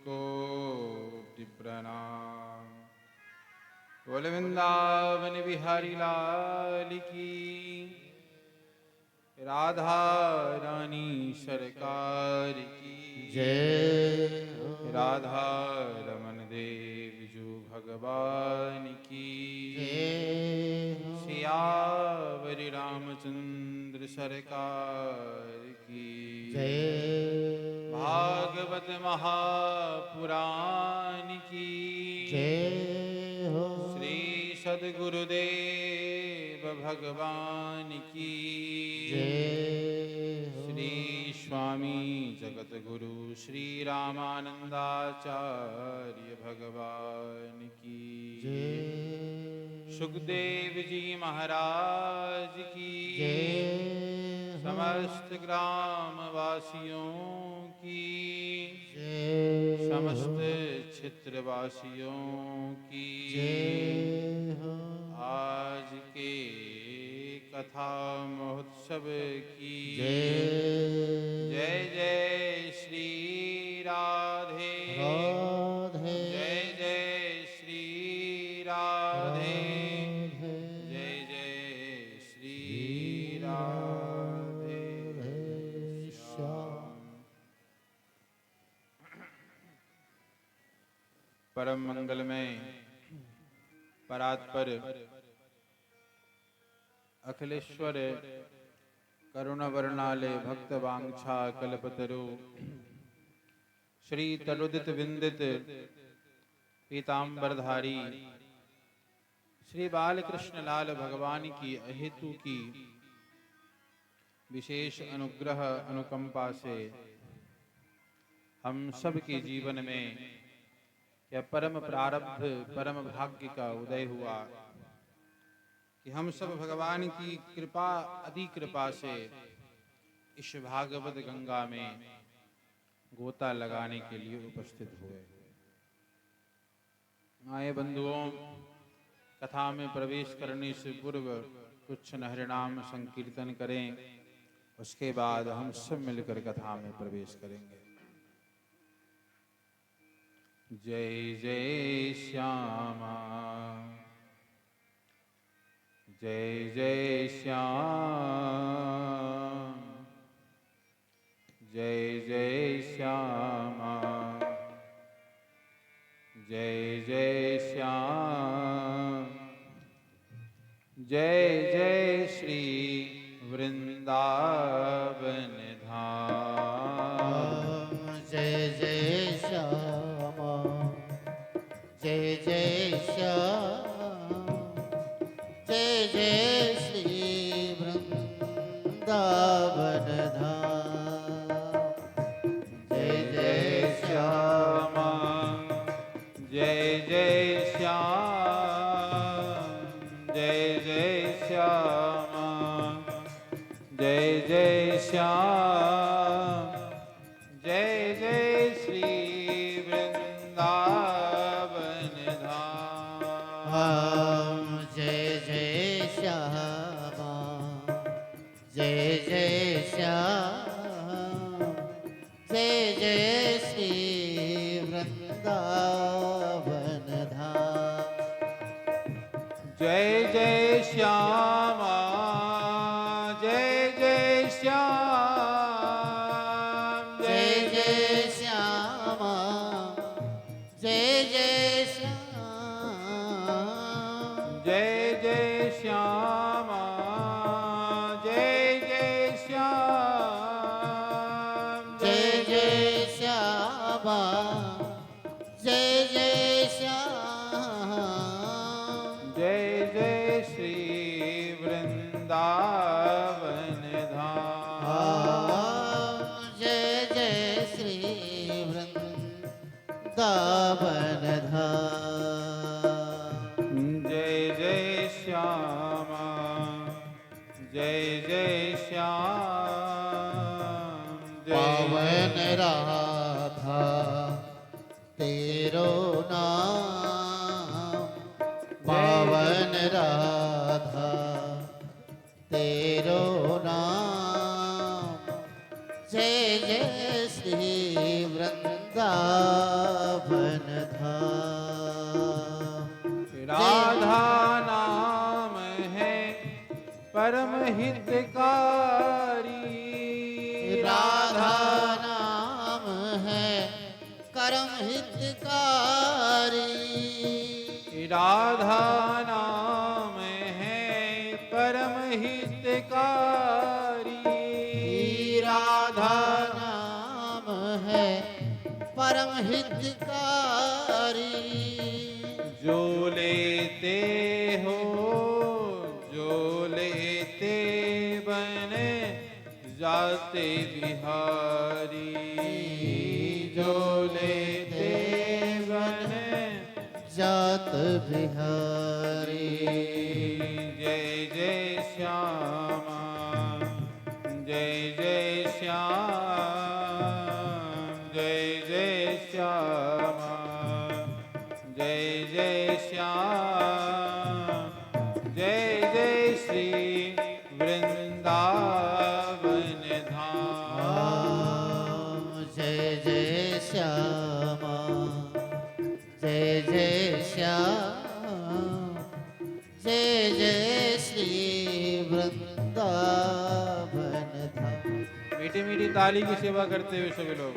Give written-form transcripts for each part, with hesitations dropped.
कोटि प्रणाम। बोल वृंदावन बिहारी लाल की, राधा रानी सरकार की जय। राधा रमन देव जो भगवान की सियावर रामचंद्र सरकार की जय। भागवत महापुराण की जय हो। श्री सद्गुरुदेव भगवान की जय हो। श्री स्वामी जगत गुरु श्री रामानंदाचार्य भगवान की जय। सुखदेव जी महाराज की जय हो। समस्त ग्रामवासियों की जय समस्त क्षेत्रवासियों की जय हो। आज के कथा महोत्सव की जय जय जय श्री राधे राधे। जय जय श्री राधे जय जय श्री राधे श्याम। परम मंगलमय परात्पर अखिलेश्वर करुणवर्णाले भक्त वांछा कल्पतरु श्री तरुदित विंदित पीतांबरधारी श्री बालकृष्ण लाल भगवान की अहेतु की विशेष अनुग्रह अनुकंपा से हम सब के जीवन में क्या परम प्रारब्ध परम भाग्य का उदय हुआ कि हम सब भगवान की कृपा अति कृपा से इस भागवत गंगा में गोता लगाने के लिए उपस्थित हुए। आए बंधुओं, कथा में प्रवेश करने से पूर्व कुछ हरिनाम संकीर्तन करें, उसके बाद हम सब मिलकर कथा में प्रवेश करेंगे। जय जय श्यामा जय जय श्याम जय जय श्यामा जय जय श्याम जय जय श्री वृंदावन धाम। जय जय श्यामा जय जय श्याम जय जय श्री वृंदावन धाम। जय जय श्यामा जय जय श्याम जय जय श्यामा जय जय श्याम जय जय श्री वृंदावन धाम। जय जय श्यामा जय जय श्याम जय जय श्री वृंदावन धाम। जय जय श्यामा जय जय श्याम जय जय श्यामा जय जय श्याम जय जय श्यामा जय जय श्याम जय जय श्यामा जय जय श्याम जय जय श्री वृंदावन धाम। जय जय श्री वृंदावन धाम। जय जय श्यामा जय जय श्याम पावन राधा तेरो नाम पावन राधा तेरो नाम जय जय श्री वृंदावन परम हितकारी। राधा नाम है परम हितकारी। राधा नाम है परम हितकारी। जो लेते हो जो लेते बने जाते बिहारी। जो लेते बने जात बिहारी। जय जय श्यामा जय जय श्याम जय जय श्यामा जय जय श्याम जय जय श्री वृंदावन धाम। जय जय श्यामा जय जय श्याम जय जय श्री वृंदावन धाम। मीठी मीठी ताली की सेवा करते हुए सभी लोग।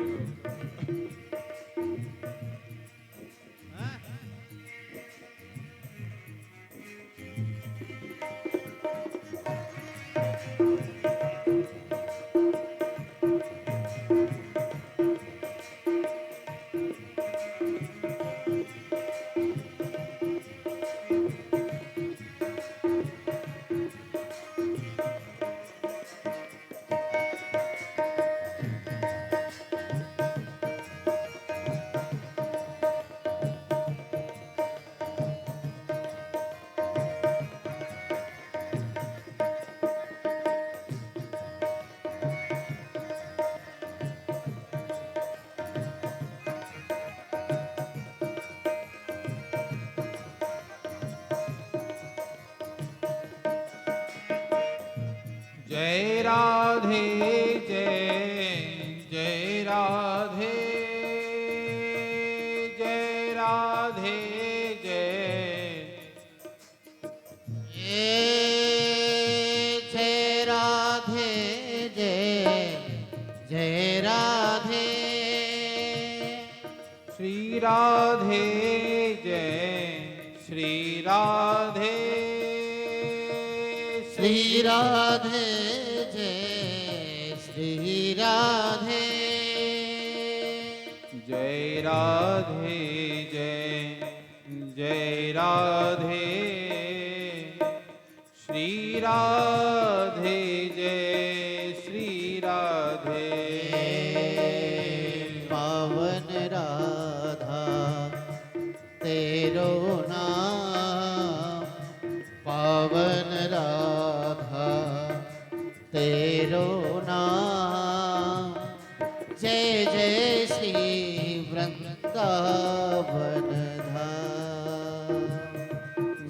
जय राधे जय जय राधे जय राधे जय राधे जय जय राधे। श्री राधे जय श्री राधे श्री राधे जय श्री राधे। जय राधे जय जय राधे श्री राधे जय श्री राधे। पावन राधा तेरो नाम। पावन राधा तेरो नाम। जय जय श्री वृंदावन धाम।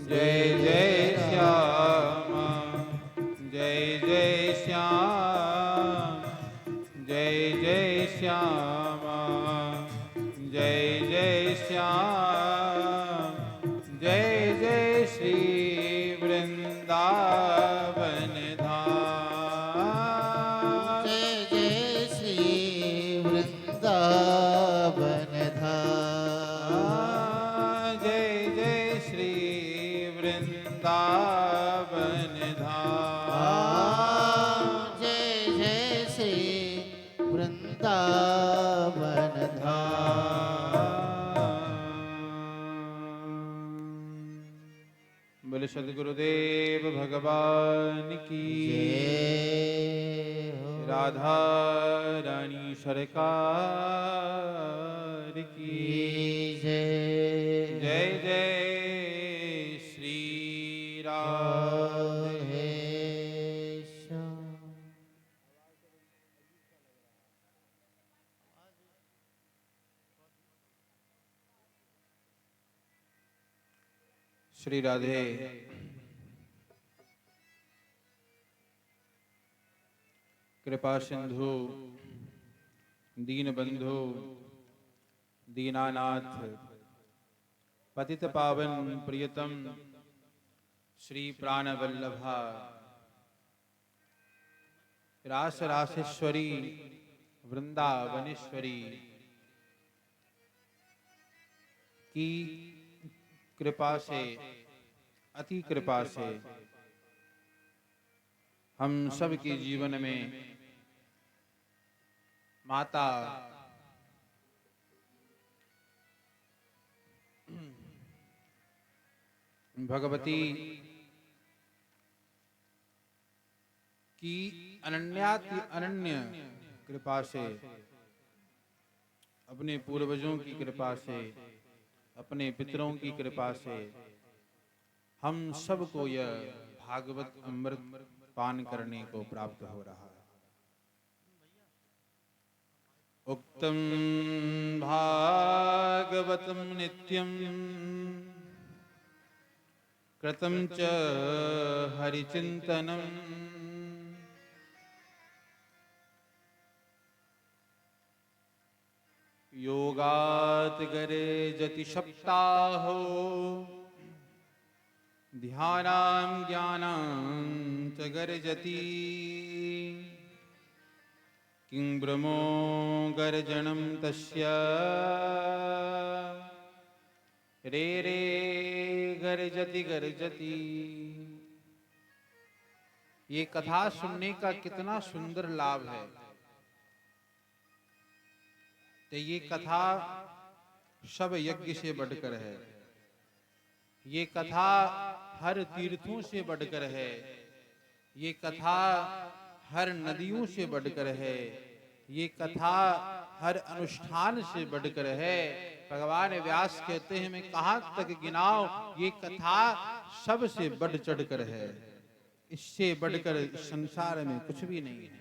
जय जय श्यामा जय जय श्याम जय जय श्यामा जय जय श्याम जय जय श्री वृंदावन धाम। जय जय श्री वृंदावन धाम। जय जय श्री वृंदावन धाम। जय जय श्री वृंदावन धाम। बोले सद्गुरुदेव भगवान की जय हो। राधा रानी सरकार की जय जय जय श्री राधे। श्री राधे कृपा सिंधु दीन बंधु दीनानाथ पतित पावन प्रियतम श्री प्राण वल्लभा रास रासेश्वरी वृंदावनेश्वरी की कृपा से, अति कृपा से हम सब के जीवन में माता भगवती की अनन्याति अनन्य कृपा से, अपने पूर्वजों की कृपा से, अपने पितरों की कृपा से हम सबको यह भागवत अमृत पान करने को प्राप्त हो रहा है। उक्तम भागवतम नित्यम कृतं च हरिचिंतनम योगात् गरे सप्ताहो ध्यानां ज्ञानां च गर्जति किं ब्रह्मो गर्जनं तस्य रे रे गर्जति गर्जति। ये कथा सुनने का कितना सुंदर लाभ है। तो ये कथा सब यज्ञ से बढ़कर है, ये कथा हर तीर्थों से बढ़कर है, ये कथा हर नदियों से बढ़कर है, ये कथा हर अनुष्ठान से बढ़कर है। भगवान व्यास कहते हैं मैं कहाँ तक गिनाऊं, ये कथा सबसे बढ़ चढ़कर है। इससे बढ़कर इस संसार में कुछ भी नहीं है,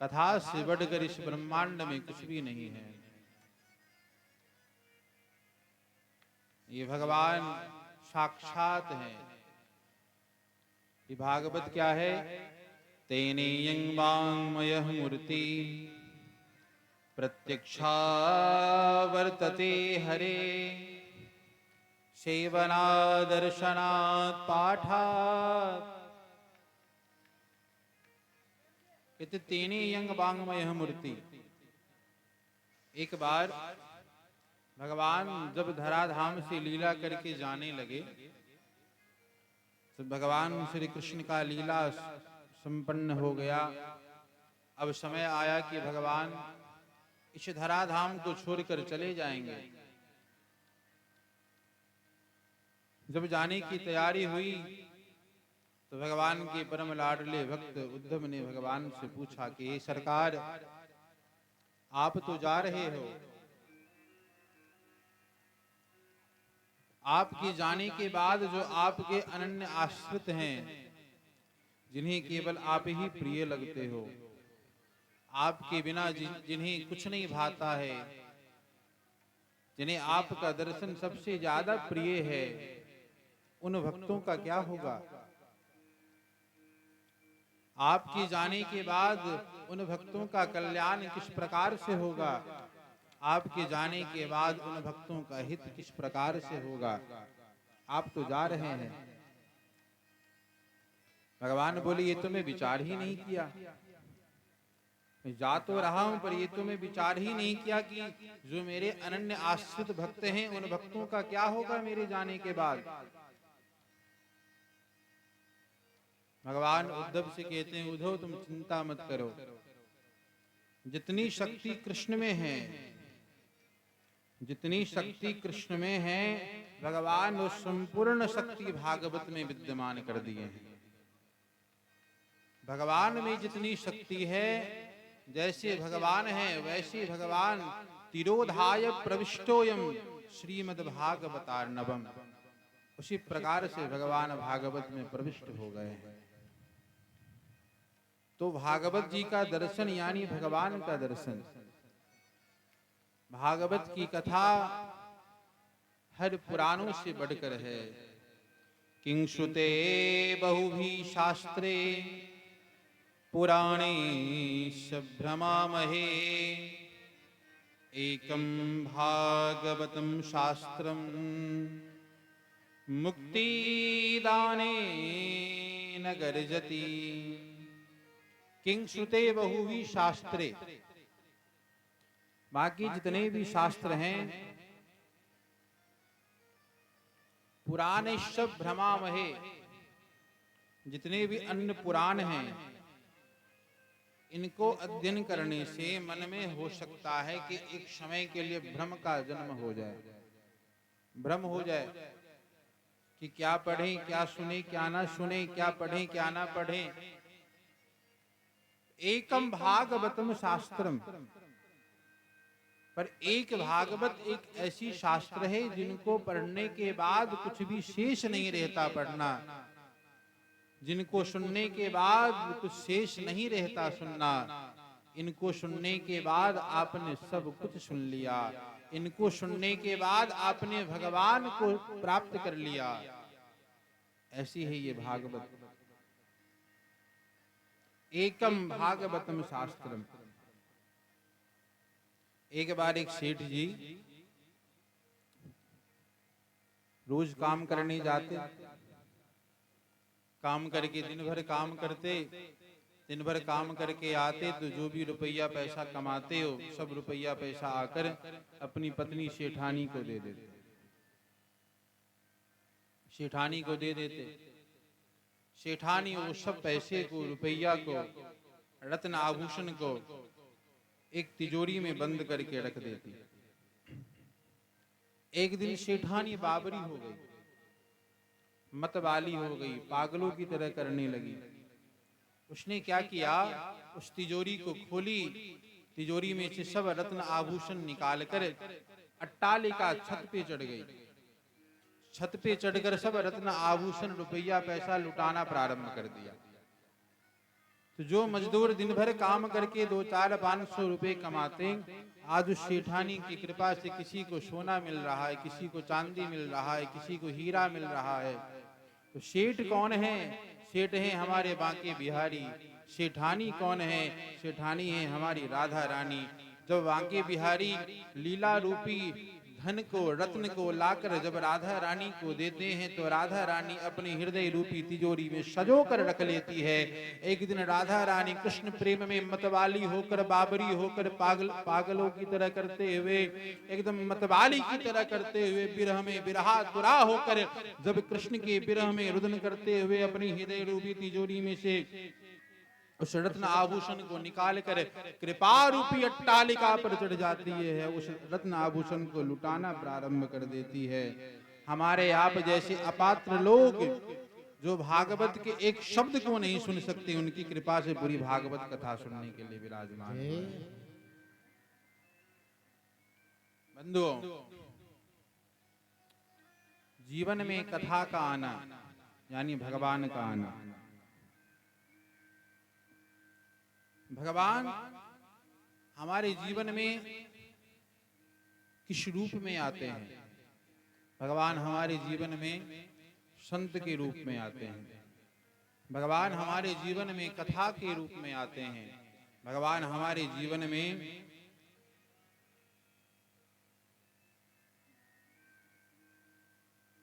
कथा से बढ़कर इस ब्रह्मांड में कुछ भी नहीं है। ये भगवान साक्षात हैं। ये भागवत क्या है? तेनेयं वाङ्मयः मूर्ति प्रत्यक्षा वर्तते हरे सेवनादर्शनात् पाठात्। कहते तेनेयं वाङ्मयः मूर्ति। एक बार भगवान जब धराधाम से लीला करके जाने लगे तो भगवान श्री कृष्ण का लीला संपन्न हो गया। अब समय आया कि भगवान इस धराधाम को छोड़कर चले जाएंगे। जब जाने की तैयारी हुई तो भगवान के परम लाडले भक्त उद्धव ने भगवान से पूछा कि हे सरकार, आप तो जा रहे हो, आपके जाने के बाद जो आपके अनन्य आश्रित हैं, जिन्हें केवल आप ही प्रिय लगते हो, आपके बिना जिन्हें कुछ नहीं भाता है, जिन्हें आपका दर्शन सबसे ज्यादा प्रिय है, उन भक्तों का क्या होगा? आपके जाने के बाद उन भक्तों का कल्याण किस प्रकार से होगा? आपके जाने के बाद उन भक्तों का हित किस प्रकार से होगा? आप तो जा रहे हैं। भगवान बोले ये तो मैं विचार ही नहीं किया। मैं जा तो रहा हूं पर ये तो मैं विचार ही नहीं किया कि जो मेरे अनन्य आश्रित भक्त हैं उन भक्तों का क्या होगा मेरे जाने के बाद। भगवान उद्धव से कहते हैं उद्धव तुम चिंता मत करो, जितनी शक्ति कृष्ण में है, जितनी शक्ति कृष्ण में है भगवान वो संपूर्ण शक्ति भागवत में विद्यमान कर दिए हैं। भगवान में जितनी शक्ति है, जैसे भगवान है वैसे भगवान तिरोधाय प्रविष्टोयम श्रीमद्भागवतार्णवम, उसी प्रकार से भगवान भागवत में प्रविष्ट हो गए हैं। तो भागवत जी का दर्शन यानी भगवान का दर्शन, भागवत की कथा हर पुराणों से बढ़कर है। किं श्रुते बहुभी शास्त्रे पुराणे भ्रमामहे एकं भागवतं शास्त्रं मुक्तिदाने न गर्जति। किं श्रुते बहुवी शास्त्रे, बाकी जितने भी शास्त्र हैं पुराने सब भ्रमामहे, जितने भी अन्य पुराण हैं इनको अध्ययन करने से मन में हो सकता है कि एक समय के लिए भ्रम का जन्म हो जाए, भ्रम हो जाए कि क्या पढ़ें क्या सुने क्या ना सुने, क्या पढ़ें क्या ना पढ़ें। एकम भागवतम शास्त्रम, पर एक भागवत एक ऐसी शास्त्र है जिनको पढ़ने के बाद कुछ भी शेष नहीं रहता पढ़ना, जिनको सुनने के बाद कुछ शेष नहीं रहता सुनना। इनको सुनने के बाद आपने सब कुछ सुन लिया, इनको सुनने के बाद आपने भगवान को प्राप्त कर लिया। ऐसी है ये भागवत। एकम भागवतम शास्त्रम। एक बार एक सेठ जी रोज काम करने जाते, काम करके दिन भर काम करते, दिन भर काम करके आते तो जो भी रुपया पैसा कमाते हो सब रुपया पैसा आकर अपनी पत्नी शेठानी को दे देते, शेठानी को दे देते। शेठानी वो सब पैसे को, रुपया को, रत्न आभूषण को एक तिजोरी में बंद करके रख देती। एक दिन शेठानी बाबरी हो गई, मतवाली हो गई, पागलों की तरह करने लगी। उसने क्या किया, उस तिजोरी को खोली, तिजोरी में से सब रत्न आभूषण निकालकर अट्टालिका छत पे चढ़ गई। छत पे चढ़कर सब रत्न आभूषण रुपया पैसा लुटाना प्रारंभ कर दिया। तो जो मजदूर दिन भर काम करके 2-4-500 रुपए कमाते, आज उस शेठानी की कृपा से किसी को सोना मिल रहा है, किसी को चांदी मिल रहा है, किसी को हीरा मिल रहा है। तो सेठ कौन है? सेठ है हमारे बांके बिहारी। शेठानी कौन है? शेठानी है हमारी राधा रानी। जब बांके बिहारी लीला रूपी धन को, रत्न को लाकर जब राधा रानी को देते हैं तो राधा रानी अपने हृदय रूपी तिजोरी में सजो कर रख लेती है। एक दिन राधा रानी कृष्ण प्रेम में मतवाली होकर, बाबरी होकर, पागलों की तरह करते हुए, एकदम मतवाली की तरह करते हुए, विरह में विरहा तुरा होकर जब कृष्ण के विरह में रुदन करते हुए अपनी हृदय रूपी तिजोरी में से उस रत्न आभूषण को निकाल कर कृपा रूपी अट्टालिका पर चढ़ जाती है, उस रत्न आभूषण को लुटाना प्रारंभ कर देती है। हमारे आप जैसे अपात्र लोग जो भागवत के एक शब्द को नहीं सुन सकते, उनकी कृपा से पूरी भागवत कथा सुनने के लिए विराजमान है। बंधुओं, जीवन में कथा का आना यानी भगवान का आना। भगवान हमारे जीवन में किस रूप में आते हैं? भगवान हमारे जीवन में संत के रूप में आते हैं, भगवान हमारे जीवन में कथा के रूप में आते हैं, भगवान हमारे जीवन में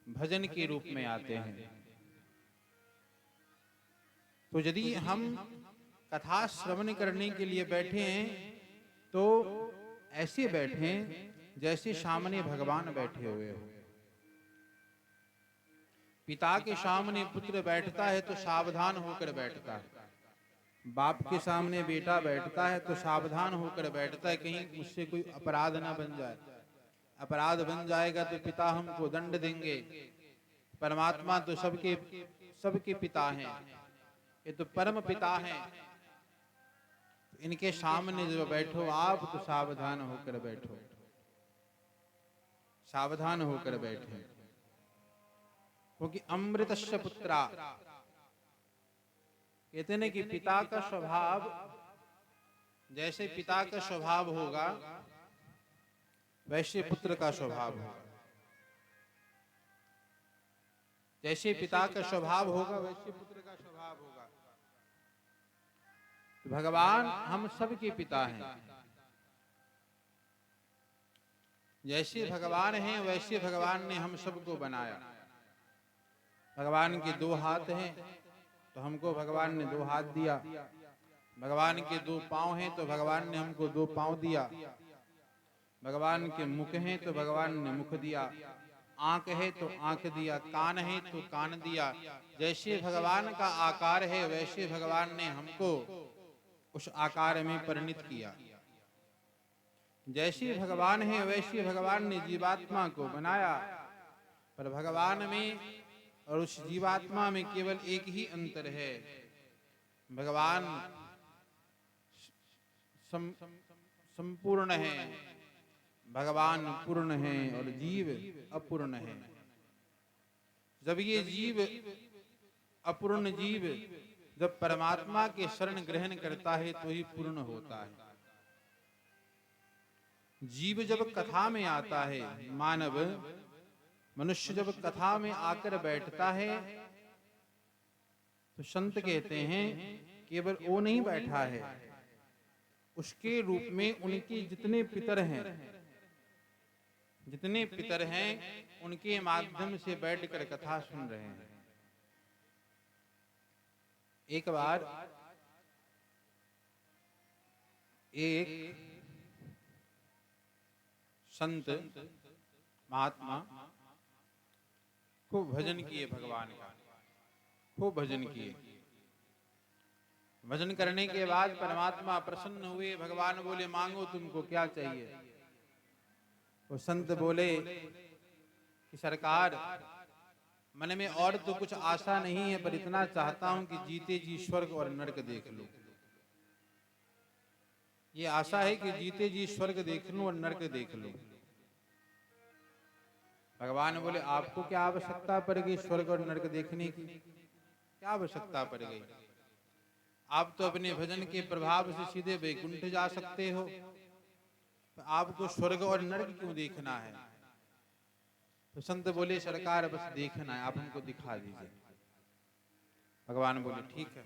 भजन के रूप में आते हैं। तो यदि हम कथा श्रवण करने के लिए बैठे हैं तो ऐसे बैठें जैसे सामने भगवान बैठे हुए हो। पिता के सामने पुत्र बैठता है तो सावधान होकर बैठता है, बाप के सामने बेटा बैठता है तो सावधान होकर बैठता है, कहीं मुझसे कोई अपराध ना बन जाए। अपराध बन जाएगा तो पिता हमको दंड देंगे। परमात्मा तो सबके पिता हैं, ये तो परम पिता हैं। इनके सामने जब बैठो आप तो सावधान होकर बैठो, सावधान होकर बैठे, क्योंकि अमृतस्य पुत्रा, कहते हैं कि पिता का स्वभाव जैसे पिता का स्वभाव होगा वैसे पुत्र का स्वभाव होगा, जैसे पिता का स्वभाव होगा वैसे पुत्र का स्वभाव होगा। भगवान हम सबके पिता हैं, जैसे भगवान हैं वैसे भगवान ने हम सबको बनाया। भगवान के 2 हाथ हैं तो हमको भगवान ने 2 हाथ दिया, भगवान के 2 पांव हैं तो भगवान ने हमको 2 पांव दिया, भगवान के मुख हैं तो भगवान ने मुख दिया, आंख है तो आंख दिया, कान है तो कान दिया। जैसे भगवान का आकार है वैसे भगवान ने हमको उस आकार में परिणित किया। जैसे भगवान है वैसे भगवान ने जीवात्मा को बनाया, पर भगवान में और उस जीवात्मा में केवल एक ही अंतर है। भगवान संपूर्ण है, भगवान पूर्ण है और जीव अपूर्ण है। जब ये जीव अपूर्ण जीव जब परमात्मा के शरण ग्रहण करता है तो ही पूर्ण होता है। जीव जब कथा में आता है, मानव मनुष्य जब कथा में आकर बैठता है तो संत कहते हैं केवल वो नहीं बैठा है, उसके रूप में उनके जितने पितर हैं उनके माध्यम से बैठकर कथा सुन रहे हैं। एक बार एक संत महात्मा खूब भजन किए, भगवान का खूब भजन किए। भजन करने के बाद परमात्मा प्रसन्न हुए। भगवान बोले मांगो तुमको क्या चाहिए। वो संत बोले कि सरकार मन में और तो कुछ आशा नहीं है, पर इतना चाहता हूं कि जीते जी स्वर्ग और नरक देख लूं। ये आशा है कि जीते जी स्वर्ग देख लूं और नरक देख लूं। भगवान बोले आपको क्या आवश्यकता पड़ गई स्वर्ग और नरक देखने की? क्या आवश्यकता पड़ गई? आप तो अपने भजन के प्रभाव से सीधे वैकुंठ जा सकते हो, तो आपको स्वर्ग और नरक क्यों देखना है? तो संत बोले सरकार बस देखना है, आप हमको दिखा दीजिए। भगवान बोले ठीक है।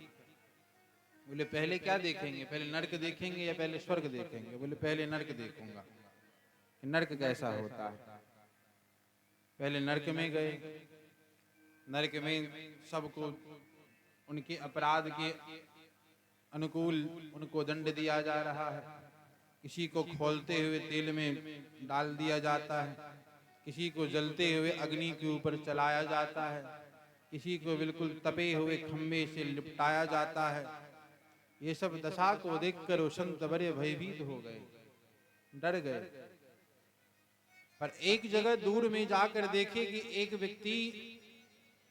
बोले पहले क्या देखेंगे, पहले नरक देखेंगे या पहले स्वर्ग देखेंगे? बोले पहले नरक देखूंगा। नरक कैसा होता है? पहले नरक में गए। नरक में सबको उनके अपराध के अनुकूल उनको दंड दिया जा रहा है। किसी को खोलते हुए तेल में डाल दिया जाता है, किसी को जलते हुए अग्नि के ऊपर चलाया जाता है, किसी को बिल्कुल तपे हुए खंभे से लिपटाया जाता है। ये सब दशा को देखकर वो संत बड़े भयभीत हो गए, डर गए। पर एक जगह दूर में जाकर देखे कि एक व्यक्ति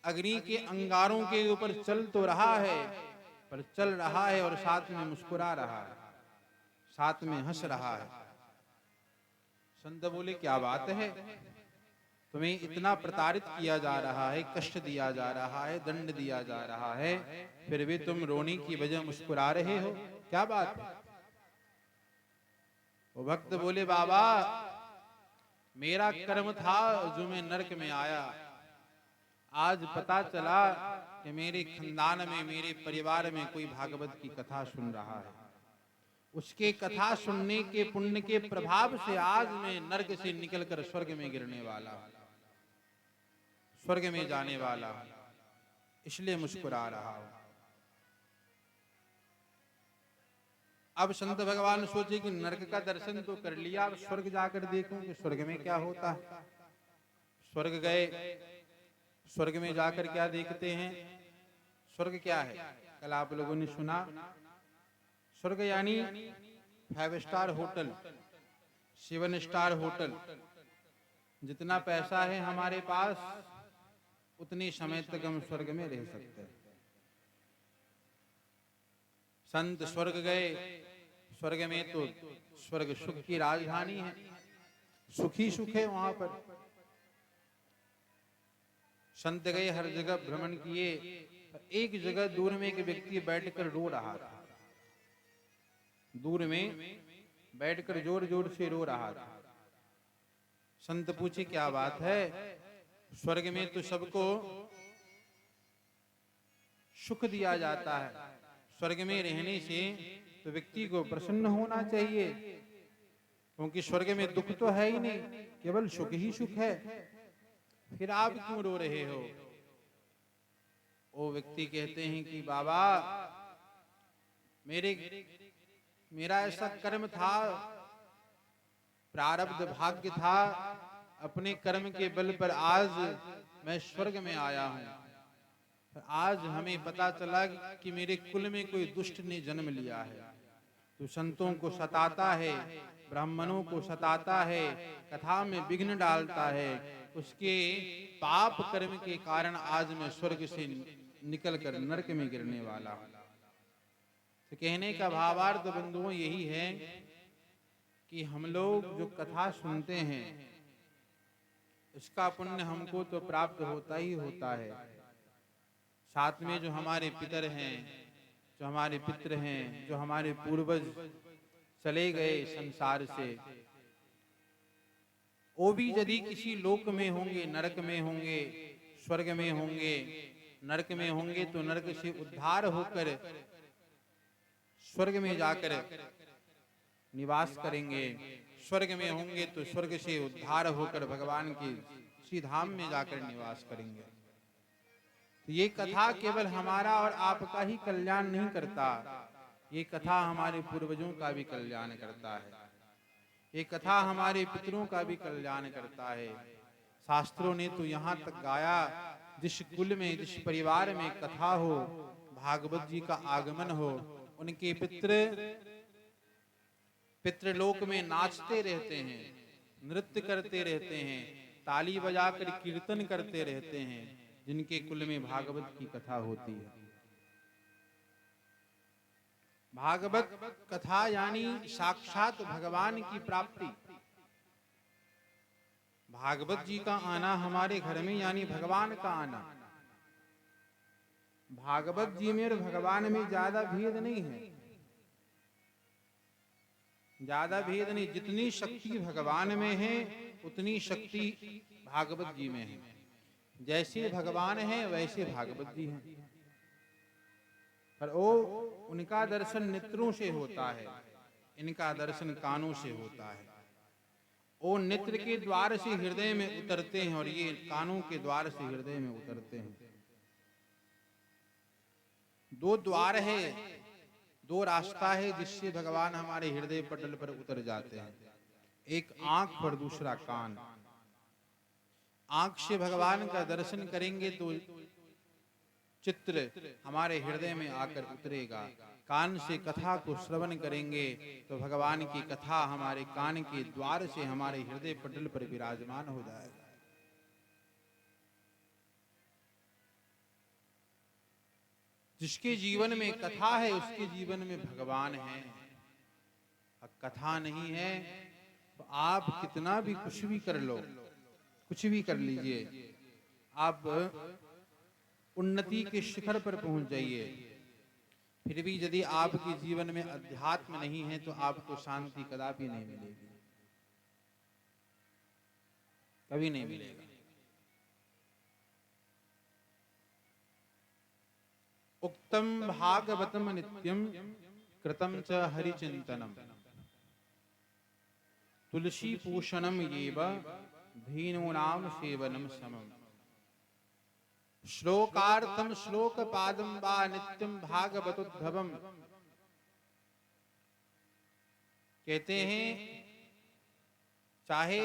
अग्नि के अंगारों के ऊपर चल तो रहा है, पर चल रहा है और साथ में मुस्कुरा रहा है, साथ में हंस रहा है। संत बोले क्या बात है, तुम्हें इतना प्रताड़ित किया जा रहा है, कष्ट दिया जा रहा है, दंड दिया जा रहा है, फिर भी तुम रोने की वजह मुस्कुरा रहे हो, क्या बात है? वो भक्त बोले बाबा मेरा कर्म था जो मैं नरक में आया। आज पता चला कि मेरे खानदान में, मेरे परिवार में कोई भागवत की कथा सुन रहा है। उसके कथा सुनने के पुण्य के प्रभाव से आज मैं नरक से निकलकर स्वर्ग में गिरने वाला, स्वर्ग में जाने वाला, इसलिए मुस्कुरा रहा हूं। अब संत भगवान सोचे कि नरक का दर्शन तो कर लिया, अब स्वर्ग जाकर देखूं कि स्वर्ग में क्या होता है। स्वर्ग गए। स्वर्ग में जाकर क्या देखते हैं? स्वर्ग क्या है? कल आप लोगों ने सुना, स्वर्ग यानी 5 स्टार होटल, 7 स्टार होटल। जितना पैसा है हमारे पास उतने समय तक हम स्वर्ग में रह सकते हैं। संत स्वर्ग गए। स्वर्ग में तो स्वर्ग सुख की राजधानी है, सुख ही सुख है वहां पर। संत गए, हर जगह भ्रमण किए, एक जगह दूर में एक व्यक्ति बैठकर रो रहा था। दूर में बैठकर जोर जोर से रो रहा था। संत पूछे क्या बात है? स्वर्ग में तो सबको सुख दिया जाता है, स्वर्ग में रहने से तो व्यक्ति को प्रसन्न होना चाहिए, क्योंकि स्वर्ग में दुख तो है ही नहीं, केवल सुख ही सुख है, फिर आप क्यों रो रहे हो? वो व्यक्ति कहते हैं कि बाबा मेरा ऐसा कर्म था, प्रारब्ध भाग्य था अपने कर्म के बल पर आज मैं स्वर्ग में आया हूं। आज हमें पता चला कि मेरे कुल में कोई दुष्ट ने जन्म लिया है, तो संतों को सताता है, ब्राह्मणों को सताता है, कथा में विघ्न डालता है, उसके पाप कर्म के कारण आज मैं स्वर्ग से निकलकर नरक में गिरने वाला हूं। तो कहने का भावार्थ बंधुओं यही है कि हम लोग जो कथा सुनते हैं इसका पुण्य हमको तो प्राप्त होता ही होता है। साथ में जो हमारे पितर हैं, जो हमारे पितृ हैं, जो हमारे पूर्वज चले गए संसार से, वो भी यदि किसी लोक में होंगे, नरक में होंगे, स्वर्ग में होंगे, नरक में होंगे, तो नरक से उद्धार होकर स्वर्ग में जाकर निवास करेंगे। स्वर्ग में होंगे तो स्वर्ग से उद्धार होकर भगवान के श्री धाम में जाकर निवास करेंगे। तो ये कथा केवल हमारा और आपका ही कल्याण नहीं करता, ये कथा हमारे पूर्वजों का भी कल्याण करता है, ये कथा हमारे पितरों का भी कल्याण करता है। शास्त्रों ने तो यहाँ तक गाया, जिस कुल में, जिस परिवार में कथा हो, भागवत जी का आगमन हो, उनके पितृलोक में नाचते रहते हैं, नृत्य करते रहते हैं, ताली बजाकर कीर्तन करते रहते हैं, जिनके कुल में भागवत की कथा होती है। भागवत कथा यानी साक्षात भगवान की प्राप्ति। भागवत जी का आना हमारे घर में यानी भगवान का आना। भागवत जी में और भगवान में ज्यादा भेद नहीं है, ज्यादा भेद नहीं। जितनी शक्ति भगवान में है उतनी शक्ति भागवत जी में है। जैसे भगवान है वैसे भागवत जी हैं, पर वो उनका दर्शन नेत्रों से होता है, इनका दर्शन कानों से होता है। वो नेत्र के द्वार से हृदय में उतरते हैं और ये कानों के द्वार से हृदय में उतरते हैं। दो द्वार है, दो रास्ता है जिससे भगवान हमारे हृदय पटल पर उतर जाते हैं, एक आंख और दूसरा कान। आंख से भगवान का दर्शन करेंगे तो चित्र हमारे हृदय में आकर उतरेगा, कान से कथा को श्रवण करेंगे तो भगवान की कथा हमारे कान के द्वार से हमारे हृदय पटल पर विराजमान हो जाएगा। जिसके जीवन में कथा है उसके जीवन में भगवान है। कथा नहीं है तो आप कितना भी कुछ भी कर लो, कुछ भी कर लीजिए, आप उन्नति के शिखर पर पहुंच जाइए, फिर भी यदि आपके जीवन में अध्यात्म नहीं है तो आपको शांति कदापि नहीं मिलेगी, कभी नहीं मिलेगा। उक्तम भागवतम नित्यम कृतम च हरिचिंतनम तुलसी पूषणम येव धीनूनाम सेवनम समम श्लोकार्थम श्लोक पादम वा नित्यम भागवतोद्भवम। कहते हैं चाहे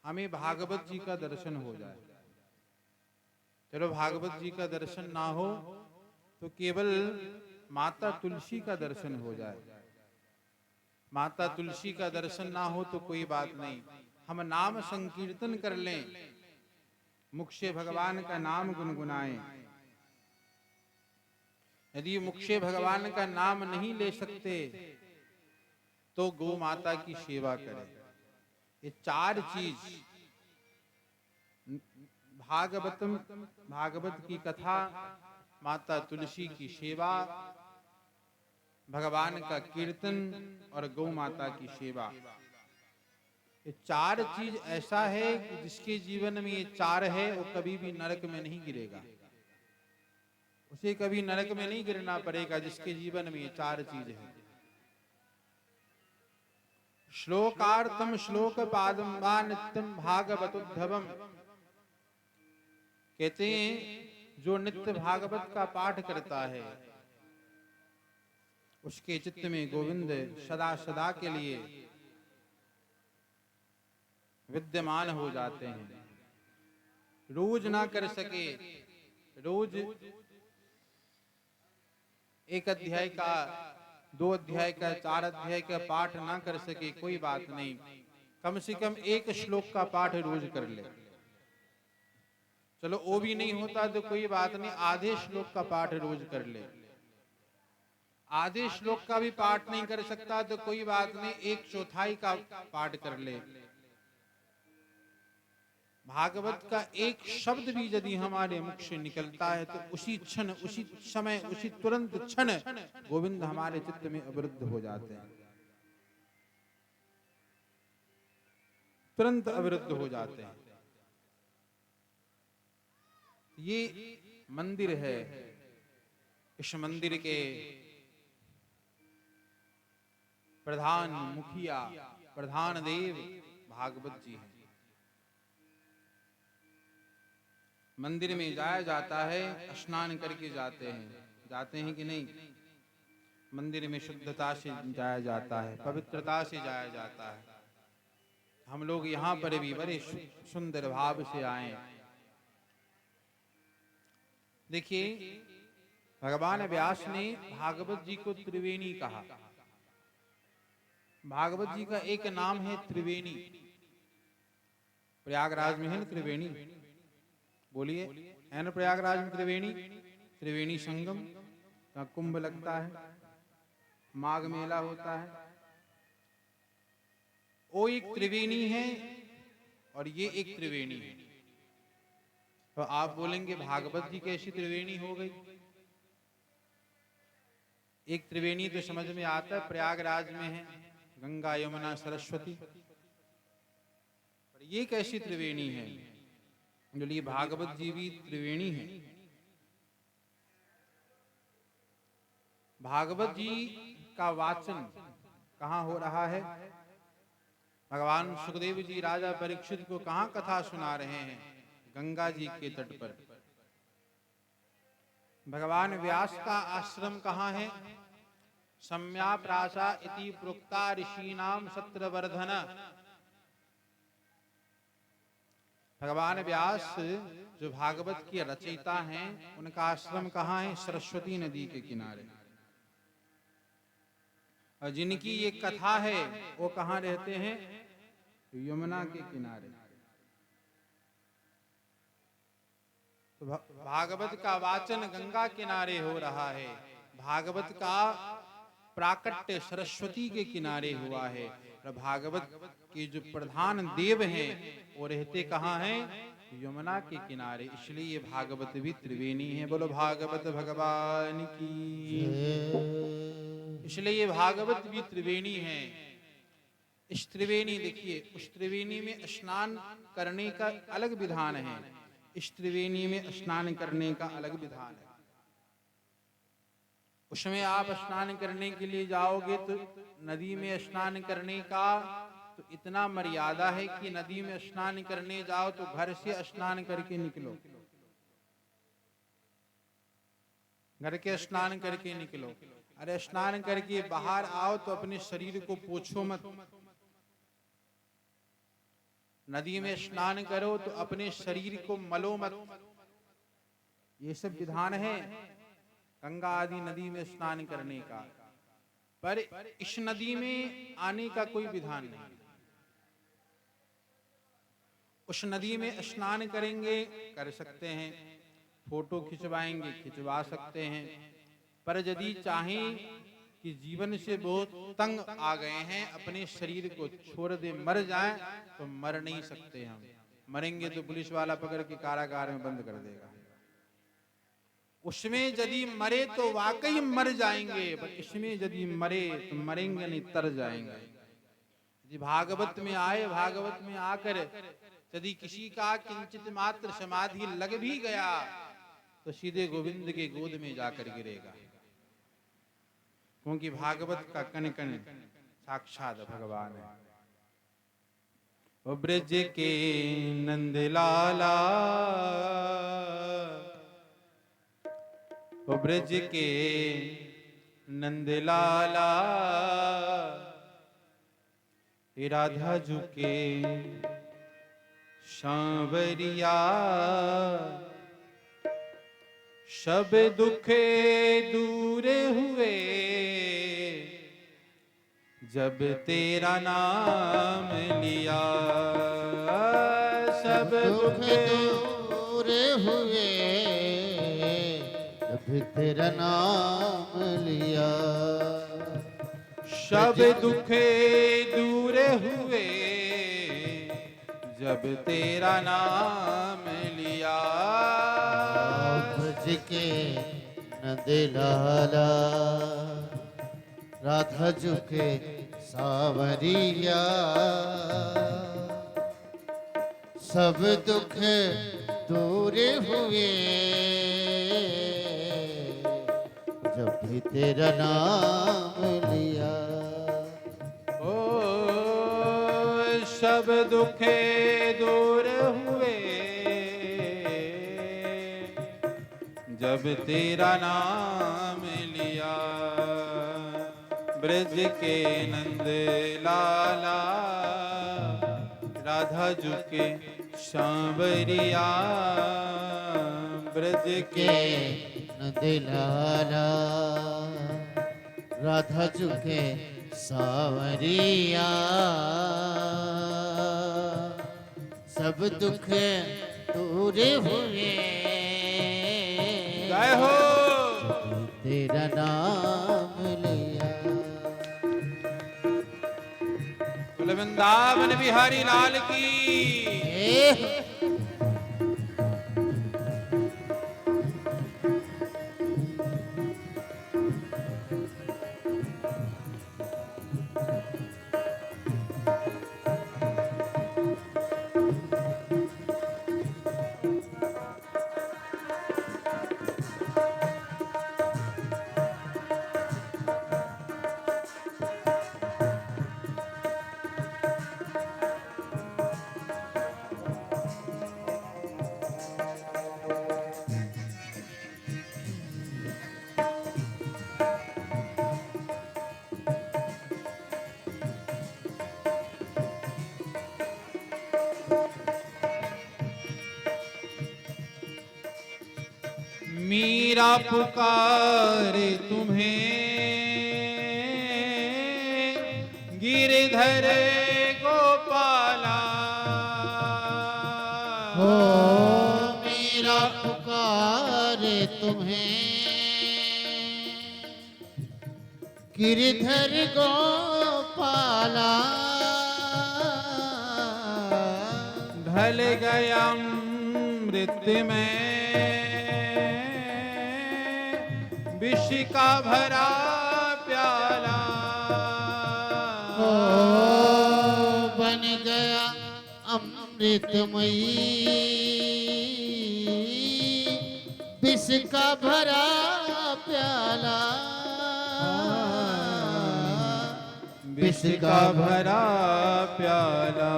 हमें भागवत जी का दर्शन हो जाए, चलो भागवत जी का दर्शन ना हो तो केवल माता तुलसी का दर्शन हो जाए। माता तुलसी का दर्शन ना हो तो कोई बात नहीं, हम नाम संकीर्तन कर लें, मुख से भगवान का नाम गुनगुनाएं। यदि मुख से भगवान का नाम नहीं ले सकते तो गौ माता की सेवा करें। ये चार चीज, भागवत की कथा, माता तुलसी की सेवा, भगवान का कीर्तन और गौ माता की सेवा, ये चार चीज ऐसा है कि जिसके जीवन में ये चार है वो कभी भी नरक में नहीं गिरेगा, उसे कभी नरक में नहीं गिरना पड़ेगा जिसके जीवन में ये चार चीज है। श्लोकार्थम श्लोक पादम वा नित्यम भागवतोद्भवम। कहते हैं जो नित्य भागवत का पाठ करता है उसके चित्त में गोविंद सदा सदा के लिए विद्यमान हो जाते हैं। रोज ना कर सके, रोज एक अध्याय का, 2 अध्याय का, 4 अध्याय का पाठ ना कर सके, कोई बात नहीं, कम से कम एक श्लोक का पाठ रोज कर ले। चलो वो भी नहीं होता तो कोई बात नहीं, आधे श्लोक का पाठ रोज कर ले। आधे श्लोक का भी पाठ नहीं कर सकता तो कोई बात नहीं, 1/4 का पाठ कर ले। भागवत का एक शब्द भी यदि हमारे मुख से निकलता है तो उसी क्षण, उसी समय, उसी तुरंत क्षण गोविंद हमारे चित्त में अवरुद्ध हो जाते हैं, तुरंत अवरुद्ध हो जाते हैं। ये मंदिर है, इस मंदिर के प्रधान मुखिया, प्रधान देव भागवत जी हैं। मंदिर में जाया जाता है, स्नान करके जाते हैं कि नहीं? मंदिर में शुद्धता से जाया जाता है, पवित्रता से जाया जाता है। हम लोग यहाँ पर भी बड़े सुंदर भाव से आए। देखिए, भगवान व्यास ने भागवत जी को त्रिवेणी कहा। भागवत जी का एक नाम है त्रिवेणी। प्रयागराज में है ना त्रिवेणी, बोलिए, है ना प्रयागराज में त्रिवेणी? त्रिवेणी संगम का कुंभ लगता है, माघ मेला होता है। वो एक त्रिवेणी है और ये एक त्रिवेणी है। तो आप बोलेंगे भागवत जी कैसी त्रिवेणी हो गई? एक त्रिवेणी तो समझ में आता है, प्रयागराज में है गंगा यमुना सरस्वती, पर ये कैसी त्रिवेणी है? ये भागवत जी भी त्रिवेणी है। भागवत जी का वाचन कहाँ हो रहा है? भगवान सुखदेव जी राजा परीक्षित को कहाँ कथा सुना रहे हैं? गंगा जी के तट पर। भगवान व्यास का आश्रम कहाँ है? सम्या प्रासा इति प्रोक्ता ऋषीणाम सत्रवर्धन। भगवान व्यास जो भागवत के रचयिता हैं, उनका आश्रम कहाँ है? सरस्वती नदी के किनारे। और जिनकी ये कथा है वो कहाँ रहते हैं? यमुना के किनारे। तो भागवत का वाचन गंगा किनारे हो रहा है, भागवत का प्राकट्य सरस्वती के किनारे हुआ है। और भागवत के जो प्रधान देव हैं वो रहते कहाँ हैं? यमुना के किनारे। इसलिए ये भागवत भी त्रिवेणी है। बोलो भागवत भगवान की। इसलिए ये भागवत भी त्रिवेणी है। इस त्रिवेणी, देखिए, उस त्रिवेणी में स्नान करने का अलग विधान है, इस त्रिवेणी में स्नान करने का अलग विधान है। उसमें आप स्नान करने के लिए जाओगे तो नदी में स्नान करने का तो इतना मर्यादा है कि नदी में स्नान करने जाओ तो घर से स्नान करके निकलो, घर के स्नान करके निकलो। अरे स्नान करके बाहर आओ तो अपने शरीर को पोछो मत। नदी में स्नान करो तो अपने शरीर को मलो मत। ये सब विधान है गंगा आदि नदी में स्नान करने का। पर इस नदी में आने का कोई विधान नहीं। उस नदी में स्नान करेंगे, कर सकते हैं, फोटो खिंचवाएंगे, खिंचवा सकते हैं। पर यदि चाहें कि जीवन से बहुत तंग आ गए हैं, अपने शरीर को छोड़ दे, मर जाएं, तो मर नहीं सकते हम। मरेंगे तो पुलिस वाला पकड़ के कारागार में बंद कर देगा। उसमें यदि मरे तो वाकई मर जाएंगे, पर इसमें यदि मरे तो मरेंगे नहीं, तर जाएंगे। यदि भागवत में आए, भागवत में आकर यदि किसी का किंचित मात्र समाधि लग भी गया तो सीधे गोविंद के गोद में जाकर गिरेगा, क्योंकि भागवत का कण कण साक्षात भगवान है। ओ ब्रज के नंदलाला, ओ ब्रज के नंदलाला, राधा जी के सांवरिया सब दुख दूर हुए जब तेरा नाम लिया। सब दुख दुख दूर हुए जब तेरा नाम लिया। सब दुख दूर हुए जब तेरा नाम लिया। भज के नंद लाला राधा झुके सावरिया। सब दुख दूर हुए जब भी तेरा नाम लिया। ओ सब दुख दूर हुए जब तेरा नाम लिया। ब्रज के नंद लाला राधा झुके सांवरिया। ब्रज के के नंद लाला राधा झुके सावरिया। सब दुख दूर हुए जय हो। तेरा नाम लिया। बोले वृंदावन बिहारी लाल की। मीरा पुकारे तुम्हें गिरधर गोपाला। हो मेरा पुकारे तुम्हें गिरधर गोपाला। ढल गया अमृत में विष का भरा प्याला। ओ बन गया अमृतमयी विष का भरा प्याला। विष का भरा प्याला।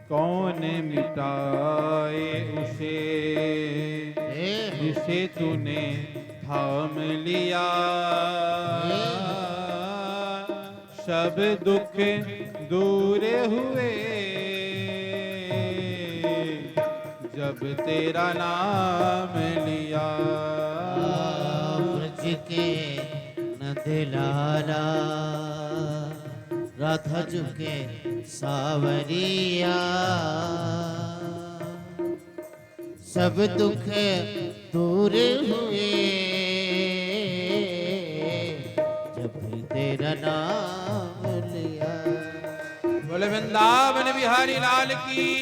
कौन मिटाए उसे जिसे तूने थाम लिया। सब दुख दूर हुए जब तेरा नाम लिया। ब्रज के नंद लाला राधा झुके सावरिया। सब दुख दूर हुए जब तेरा नाम लिया। बोले वृंदावन बिहारी लाल की।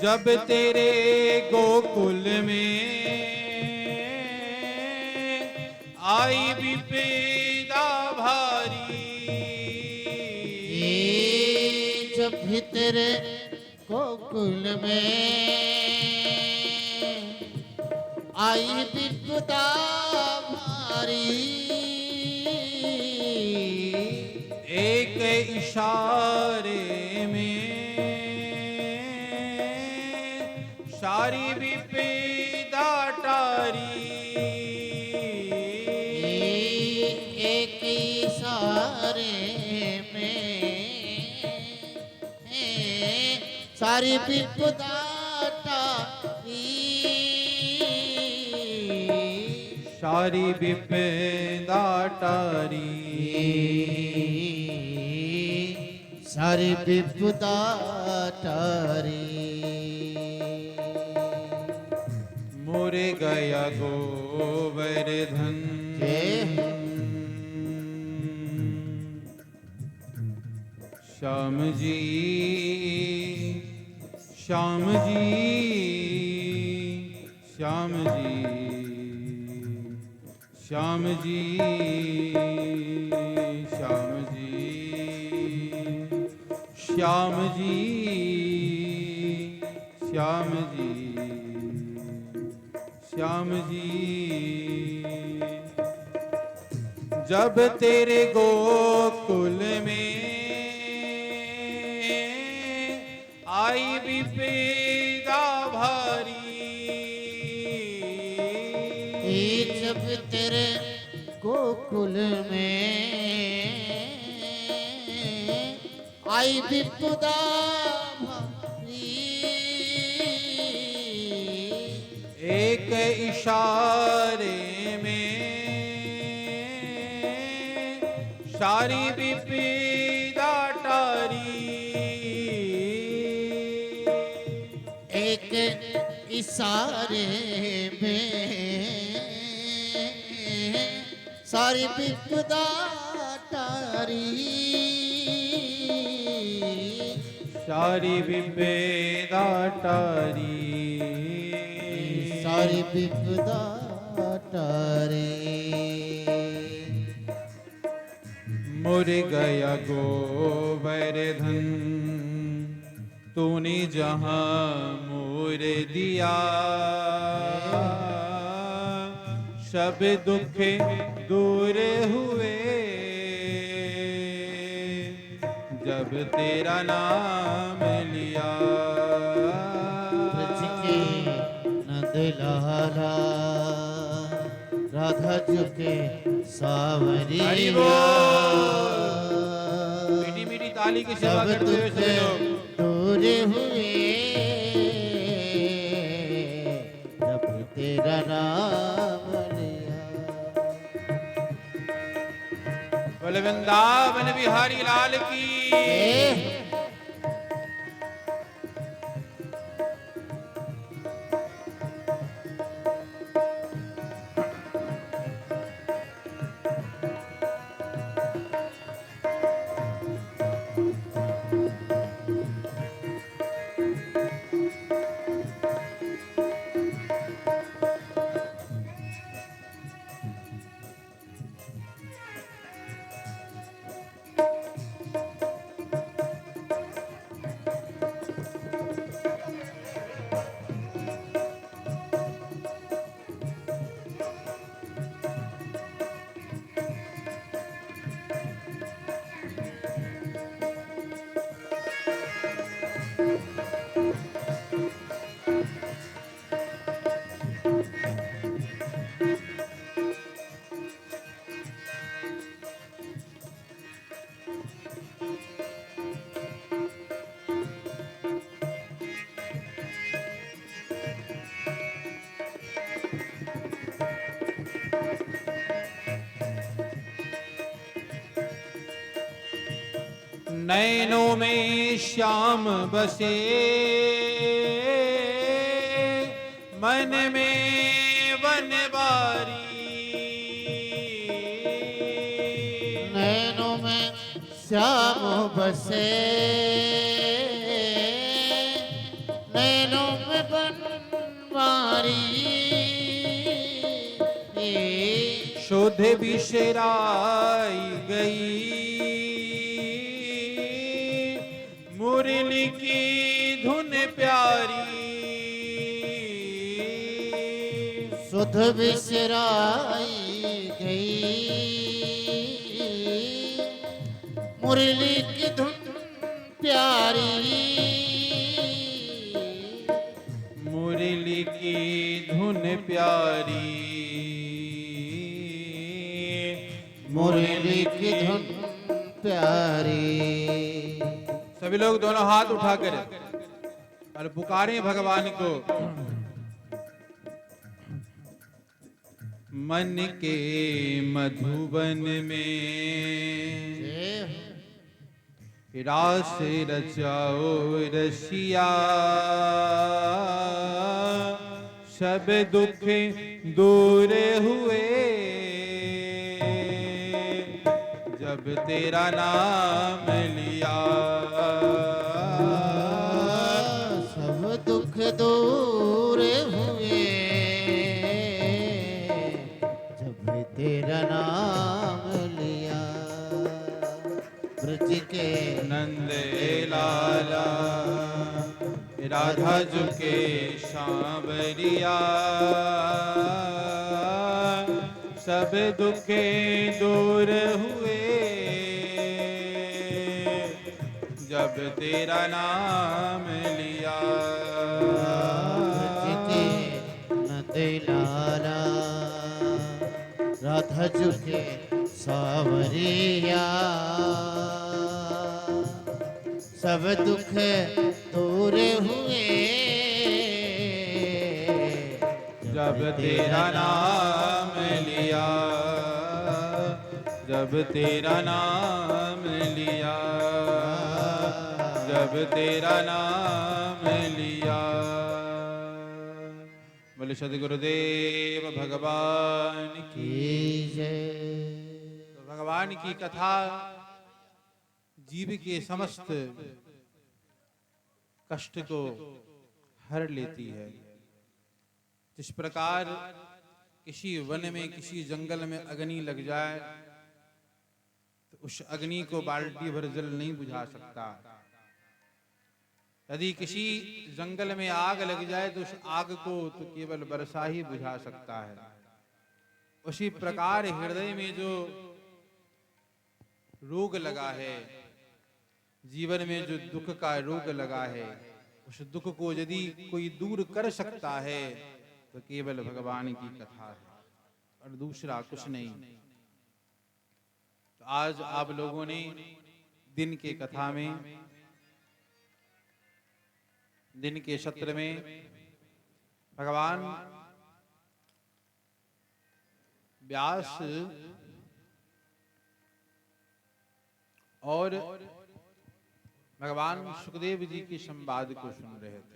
जब तेरे गोकुल में आई विपदा भारी, जब भी तेरे गोकुल में आई विपदा भारी, एक इशारे में सारी विपदा टारी, एक इशारे में सारी विपदा टारी, सारी विपदा टारी, सारी विपदा टारी। मोरे गया गोवर्धन श्याम जी, श्याम जी, श्याम जी, श्याम जी, श्याम जी, श्याम जी, श्याम जी, श्याम जी। जब तेरे गोकुल में आई विपदा भारी, जब तेरे गोकुल में आई विपदा भारी, एक इशारे में सारी विपदा टारी, एक इशारे में सारी विपदा टारी, सारी विपदा टारी, सारी विपदा टारी। मुर गया गोवर्धन तूने जहां मोर दिया, सब दुख दूर हुए जब तेरा नाम लिया। ब्रज के नंद लाला राधा झुके सावरिया, मीठी मीठी ताली की सेवा सब करते हुए दुख सभी लोग दूर हुए जब तेरा नाम लिया। बोले वृंदावन बिहारी लाल की। नैनों में श्याम बसे मन में वनवारी, नैनों में श्याम बसे नैनों में बनवारी शोध बिशराई गई मुरली की धुन प्यारी सुध बिसराई गई मुरली की धुन प्यारी मुरली की धुन प्यारी मुरली की धुन प्यारी। सभी लोग दोनों हाथ उठाकर और पुकारें भगवान को। मन के मधुबन में रास रचाओ रसिया सब दुख दूर हुए जब तेरा नाम लिया सब दुख दूर हुए जब तेरा नाम लिया। ब्रज के नंद लाला राधा झुके सांवरिया सब दुख दूर हुए जब तेरा नाम लिया। ब्रज के नंद लाला राधा झुके सांवरिया सब दुख दूर हुए जब तेरा नाम लिया जब तेरा नाम लिया जब तेरा नाम लिया। बोले सद्गुरुदेव भगवान की की जय। तो भगवान की कथा जीव के समस्त कष्ट को हर लेती है। जिस प्रकार किसी वन में किसी जंगल में अग्नि लग जाए तो उस अग्नि को बाल्टी भर जल नहीं बुझा सकता। यदि किसी जंगल में आग लग जाए तो उस आग को तो केवल वर्षा ही बुझा सकता है। उसी प्रकार हृदय में जो रोग लगा है, जीवन में जो दुख का रोग लगा है, उस दुख को यदि कोई दूर कर सकता है तो केवल भगवान की कथा है और दूसरा कुछ नहीं। तो आज आप लोगों ने दिन के कथा में, दिन के सत्र में भगवान व्यास और भगवान सुखदेव जी के संवाद को सुन रहे थे।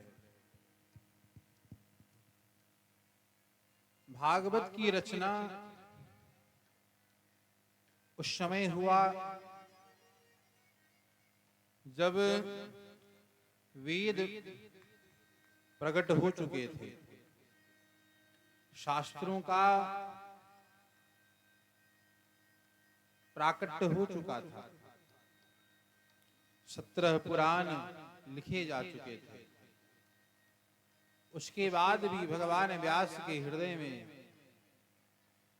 भागवत की रचना उस समय हुआ जब वेद प्रकट हो चुके थे, शास्त्रों का प्राकट्य हो चुका था, 17 पुराण लिखे जा चुके थे। उसके बाद भी भगवान व्यास के हृदय में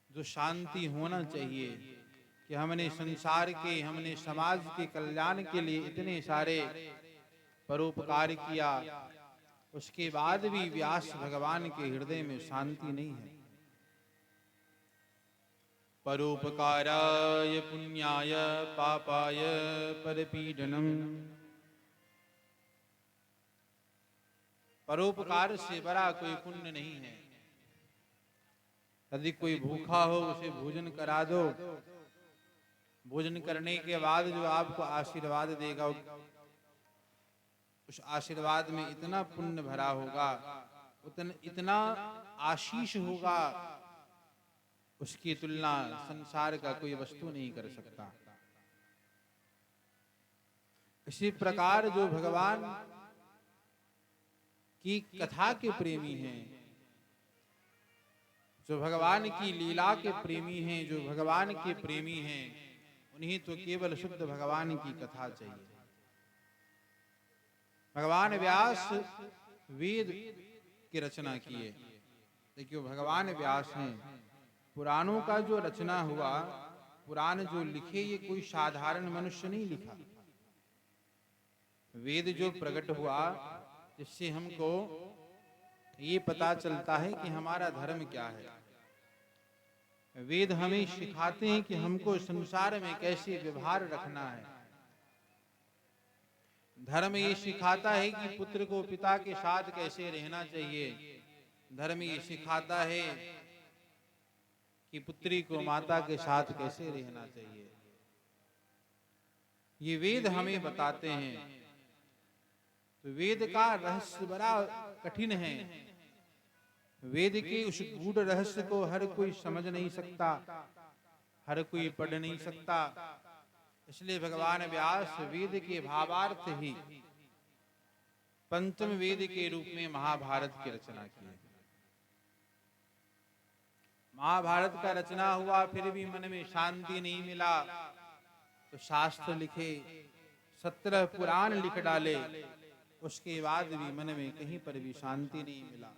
जो शांति होना चाहिए कि हमने संसार के, हमने समाज के कल्याण के लिए इतने सारे परोपकार किया, उसके बाद भी व्यास भगवान के हृदय में शांति नहीं है। परोपकाराय पुण्याय पापाय परपीडनम। परोपकार से बड़ा कोई पुण्य नहीं है। यदि कोई भूखा हो उसे भोजन करा दो, भोजन करने के बाद जो आपको आशीर्वाद देगा उस आशीर्वाद में इतना पुण्य भरा होगा, इतना आशीष होगा, उसकी तुलना संसार का कोई वस्तु नहीं कर सकता। इसी प्रकार जो भगवान कि कथा के प्रेमी हैं, जो भगवान की लीला के प्रेमी हैं, जो भगवान के प्रेमी हैं, उन्हें तो केवल शुद्ध भगवान की कथा चाहिए। भगवान व्यास वेद की रचना किए। देखिए भगवान व्यास हैं, पुराणों का जो रचना हुआ, पुराण जो लिखे, ये कोई साधारण मनुष्य नहीं लिखा। वेद जो प्रकट हुआ, जिससे हमको ये पता चलता है कि हमारा धर्म क्या है। वेद हमें सिखाते हैं कि हमको संसार में कैसे व्यवहार रखना है। धर्म ये सिखाता है कि पुत्र को पिता के साथ कैसे रहना चाहिए। धर्म ये सिखाता है कि पुत्री को माता के साथ कैसे रहना चाहिए। ये वेद हमें बताते हैं। तो वेद का रहस्य बड़ा कठिन है। वेद के उस गूढ़ रहस्य को हर कोई समझ नहीं सकता, हर कोई पढ़ नहीं सकता। इसलिए भगवान व्यास वेद के भावार्थ ही पंचम वेद के रूप में महाभारत की रचना की। महाभारत का रचना हुआ, फिर भी मन में शांति नहीं मिला, तो शास्त्र लिखे, 17 पुराण लिख डाले, उसके बाद भी मन में कहीं पर भी शांति नहीं मिला।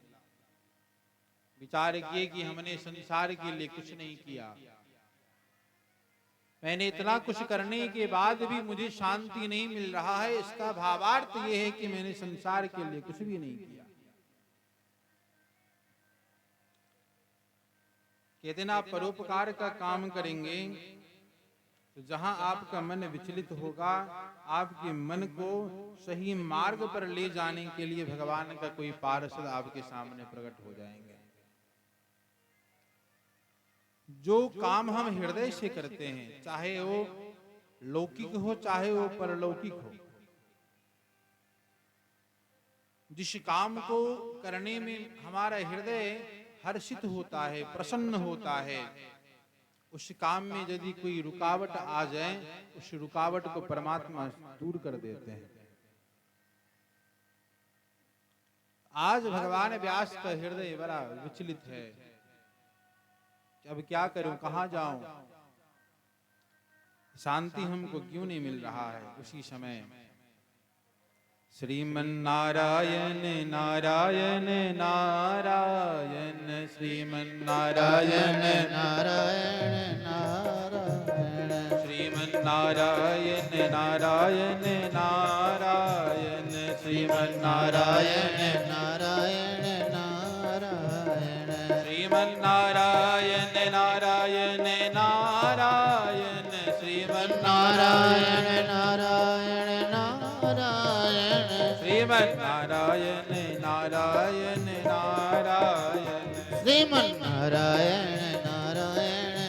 विचार किए कि हमने संसार के लिए कुछ नहीं किया, मैंने इतना कुछ करने के बाद भी मुझे शांति नहीं मिल रहा है। इसका भावार्थ यह है कि मैंने संसार के लिए कुछ भी नहीं किया। कहते ना, परोपकार का काम करेंगे तो जहां आपका मन विचलित होगा, आपके मन को सही मार्ग पर ले जाने के लिए भगवान का कोई पार्षद आपके सामने प्रकट हो जाएंगे। जो काम हम हृदय से करते हैं, चाहे वो लौकिक हो चाहे वो परलौकिक हो, जिस काम को करने में हमारा हृदय हर्षित होता है, प्रसन्न होता है, उस काम में यदि कोई रुकावट आ जाए, उस रुकावट को परमात्मा दूर कर देते हैं। आज भगवान व्यास का हृदय बड़ा विचलित है। अब क्या करूं, कहां जाऊं, शांति हमको क्यों नहीं मिल रहा है। उसी समय श्रीमन नारायण नारायण नारायण, श्रीमन नारायण नारायण नारायण, श्रीमन नारायण नारायण नारायण, श्रीमन नारायण नारायण नारायण, श्रीमन नारायण नारायण नारायण, श्रीमन नारायण नारायण नारायण, श्रीमन नारायण नारायण नारायण, श्रीमन नारायण नारायण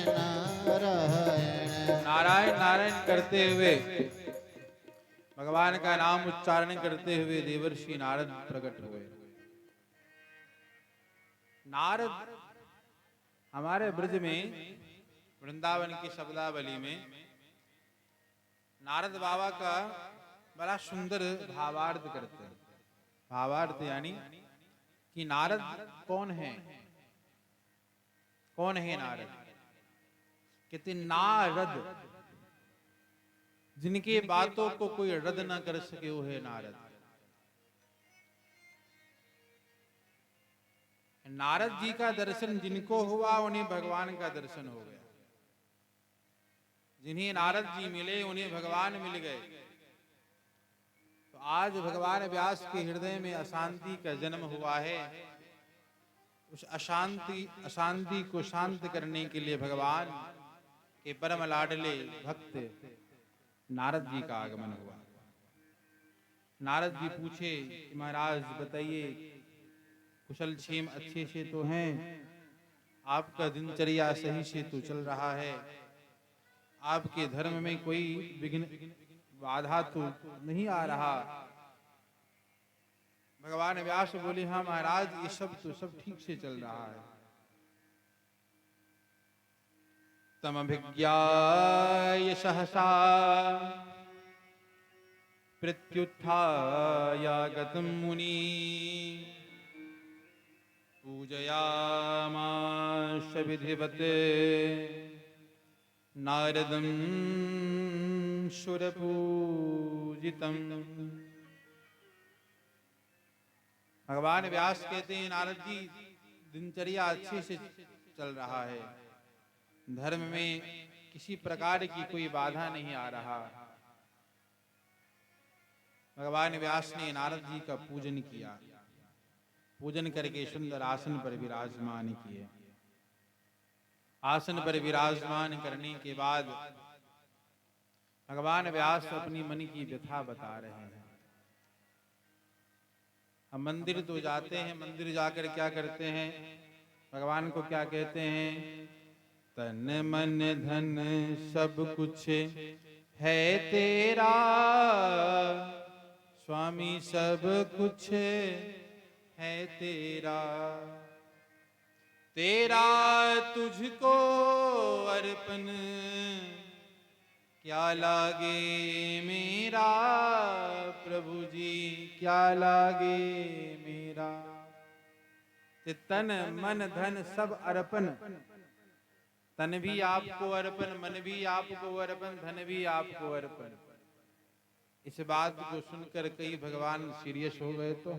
नारायण। नारायण नारायण करते हुए, भगवान का नाम उच्चारण करते हुए देवर्षि नारद प्रकट हुए। नारद हमारे ब्रज में, वृंदावन की शब्दावली में नारद बाबा का बड़ा सुंदर भावार्थ करते हैं। भावार्थ यानी कि नारद कौन है, कौन है नारद। कहते नारद, जिनके बातों को कोई रद्द ना कर सके वो है नारद। नारद जी का दर्शन जिनको हुआ, उन्हें भगवान का दर्शन हो गया। जिन्हें नारद जी मिले, उन्हें भगवान मिल गए। तो आज भगवान व्यास के हृदय में अशांति का जन्म हुआ है। उस अशांति को शांत करने के लिए भगवान के परम लाडले भक्त नारद जी का आगमन हुआ। नारद जी पूछे कि महाराज बताइए, कुशल क्षेम अच्छे से तो हैं, आपका दिनचर्या सही से तो चल रहा है, आपके धर्म में कोई विघ्न बाधा तो नहीं आ रहा। भगवान व्यास बोले, हाँ महाराज, ये सब ठीक से चल रहा है। तमभिज्ञाय सहसा प्रत्युत्थायागतं मुनि पूजयामास विधिवत् नारदं सुरपूजितम्। भगवान व्यास कहते हैं, नारद जी दिनचर्या अच्छे से चल रहा है, धर्म में किसी प्रकार की कोई बाधा नहीं आ रहा। भगवान व्यास ने नारद जी का पूजन किया, पूजन करके सुंदर आसन पर विराजमान किए। आसन पर विराजमान करने के बाद भगवान व्यास अपनी मन की व्यथा बता रहे हैं। हम मंदिर तो जाते हैं, मंदिर जाकर क्या करते हैं, भगवान को क्या कहते हैं, तन मन धन सब कुछ है तेरा, स्वामी सब कुछ है तेरा, तेरा तुझको अर्पण क्या लागे मेरा, प्रभु जी क्या लागे मेरा। तन मन धन सब अर्पण, तन भी आपको अर्पण, मन भी आपको अर्पण, धन भी आपको अर्पण। इस बात को सुनकर कई भगवान सीरियस हो गए, तो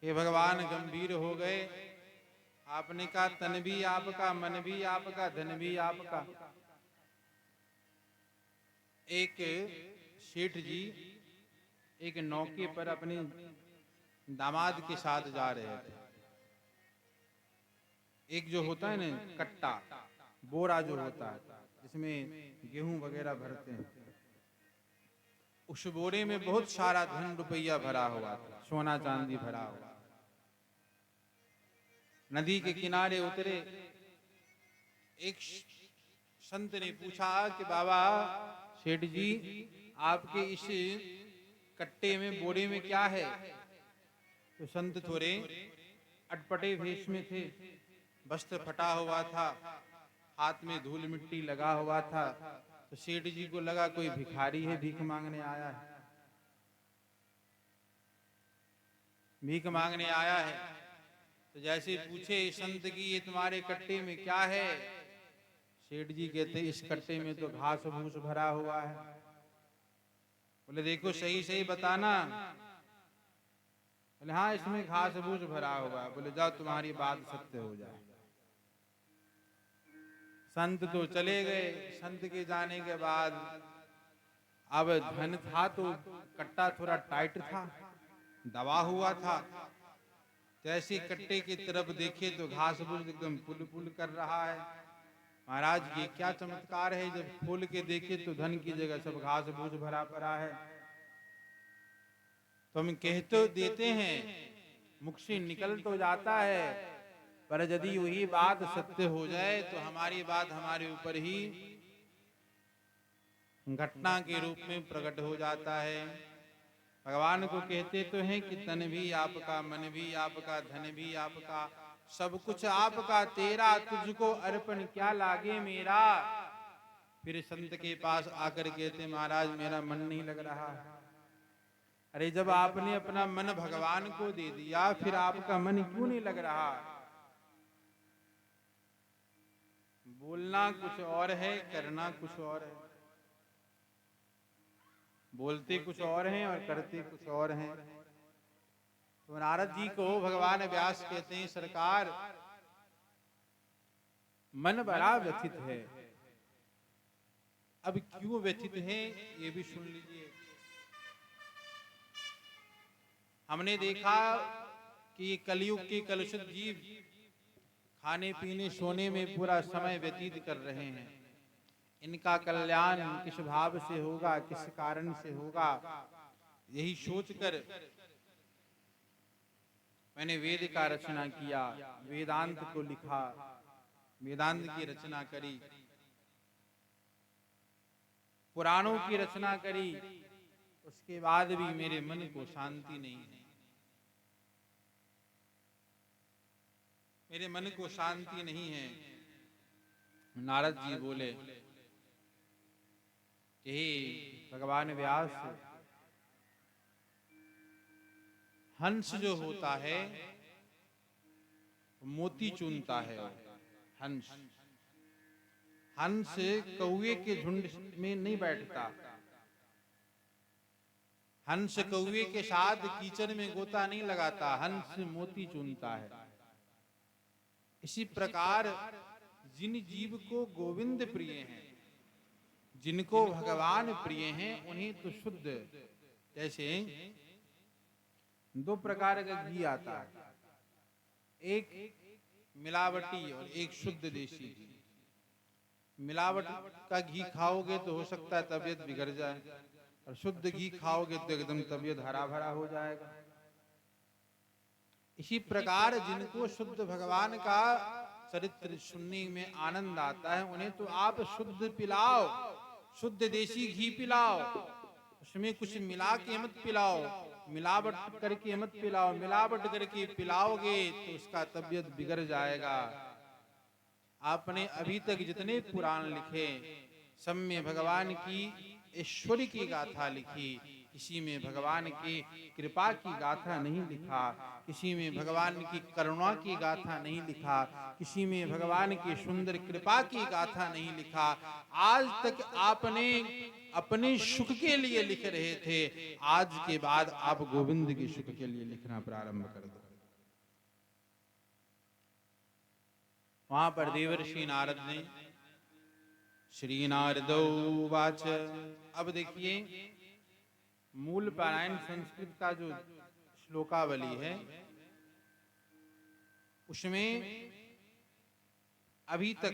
ये भगवान गंभीर हो गए। आपने कहा तन भी आपका, मन भी आपका, धन भी आपका। एक सेठ जी एक नौके पर अपने दामाद के साथ जा रहे थे। एक जो होता है ना कट्टा, बोरा जो होता है जिसमें गेहूं वगैरह भरते हैं, उस बोरे में बहुत सारा धन रुपया भरा हुआ था, सोना चांदी भरा हुआ। नदी के किनारे उतरे, एक संत ने पूछा कि बाबा सेठ जी, आपके इस कट्टे में बोरे में क्या है। तो संत थोड़े अटपटे भेष में थे, वस्त्र फटा हुआ था, हाथ में धूल मिट्टी लगा हुआ था। तो सेठ जी को लगा कोई भिखारी है, भीख मांगने आया है, भीख मांगने आया है। तो जैसे पूछे संत की ये तुम्हारे कट्टे में क्या है, सेठ जी कहते इस कट्टे में तो घास फूस भरा हुआ है। बोले देखो सही सही बताना। बोले हाँ इसमें घास फूस भरा हुआ है। बोले जाओ तुम्हारी बात सत्य हो जाए। संत तो चले गए। संत के जाने के बाद अब धन था तो कट्टा थोड़ा टाइट था, दबा हुआ था। जैसे कट्टे की तरफ देखे तो घास फूस एकदम पुल पुल कर रहा है। महाराज ये क्या चमत्कार है, जब खोल के देखे तो धन की जगह सब घास फूस भरा पड़ा है। तो हम कह तो देते हैं, मुख से निकल तो जाता है, पर यदि वही बात सत्य हो जाए तो हमारी बात हमारे ऊपर ही घटना के रूप में प्रकट हो जाता है। भगवान को कहते तो हैं कि तन भी आपका, मन भी आपका, धन भी आपका, सब कुछ आपका, तेरा तुझको अर्पण क्या लागे मेरा। फिर संत के पास आकर कहते महाराज मेरा मन नहीं लग रहा। अरे जब आपने अपना मन भगवान को दे दिया, फिर आपका मन क्यों नहीं लग रहा। बोलना कुछ और है, करना कुछ और है। बोलते कुछ और हैं और करते कुछ और हैं। तो नारद जी को भगवान व्यास कहते हैं सरकार मन बड़ा व्यथित है। अब क्यों व्यथित है ये भी सुन लीजिए। हमने देखा कि कलयुग के कलुषित जीव खाने पीने सोने में पूरा समय व्यतीत कर रहे हैं। इनका कल्याण किस भाव से होगा, किस कारण से होगा, यही सोचकर मैंने वेद का रचना किया, वेदांत को लिखा, वेदांत की रचना करी, पुराणों की रचना करी। उसके बाद भी मेरे मन को शांति नहीं है। मेरे मन को शांति नहीं है। नारद जी बोले कि भगवान व्यास हंस जो होता है मोती चुनता है। हंस हंस कौवे के झुंड में नहीं बैठता। हंस कौवे के साथ कीचड़ में गोता नहीं लगाता। हंस मोती चुनता है। इसी प्रकार जिन जीव को गोविंद प्रिय हैं, जिनको भगवान प्रिय हैं, उन्हें तो शुद्ध, जैसे दो प्रकार का घी आता है, एक मिलावटी और एक शुद्ध देसी घी। मिलावट का घी खाओगे तो हो सकता है तबीयत बिगड़ जाए, और शुद्ध घी खाओगे तो एकदम तबीयत हरा भरा हो जाएगा। इसी प्रकार जिनको शुद्ध भगवान का चरित्र सुनने में आनंद आता है, उन्हें तो आप शुद्ध पिलाओ, शुद्ध देसी घी पिलाओ, उसमें कुछ मिला के मत पिलाओ, मिलावट करके मत पिलाओ। मिलावट करके पिलाओगे तो उसका तबीयत बिगड़ जाएगा। आपने अभी तक जितने पुराण लिखे, सब में भगवान की ऐश्वर्य की गाथा लिखी, किसी में भगवान की कृपा की गाथा नहीं लिखा, किसी में भगवान की करुणा की गाथा नहीं लिखा, किसी में भगवान की सुंदर कृपा की गाथा नहीं लिखा। आज तक आपने अपने सुख के लिए लिख रहे थे, आज के बाद आप गोविंद के सुख के लिए लिखना प्रारंभ कर दो। वहां पर देवर्षि नारद ने श्री नारदो वाच। अब देखिए मूल पारायण संस्कृत का जो श्लोकावली है, उसमें अभी तक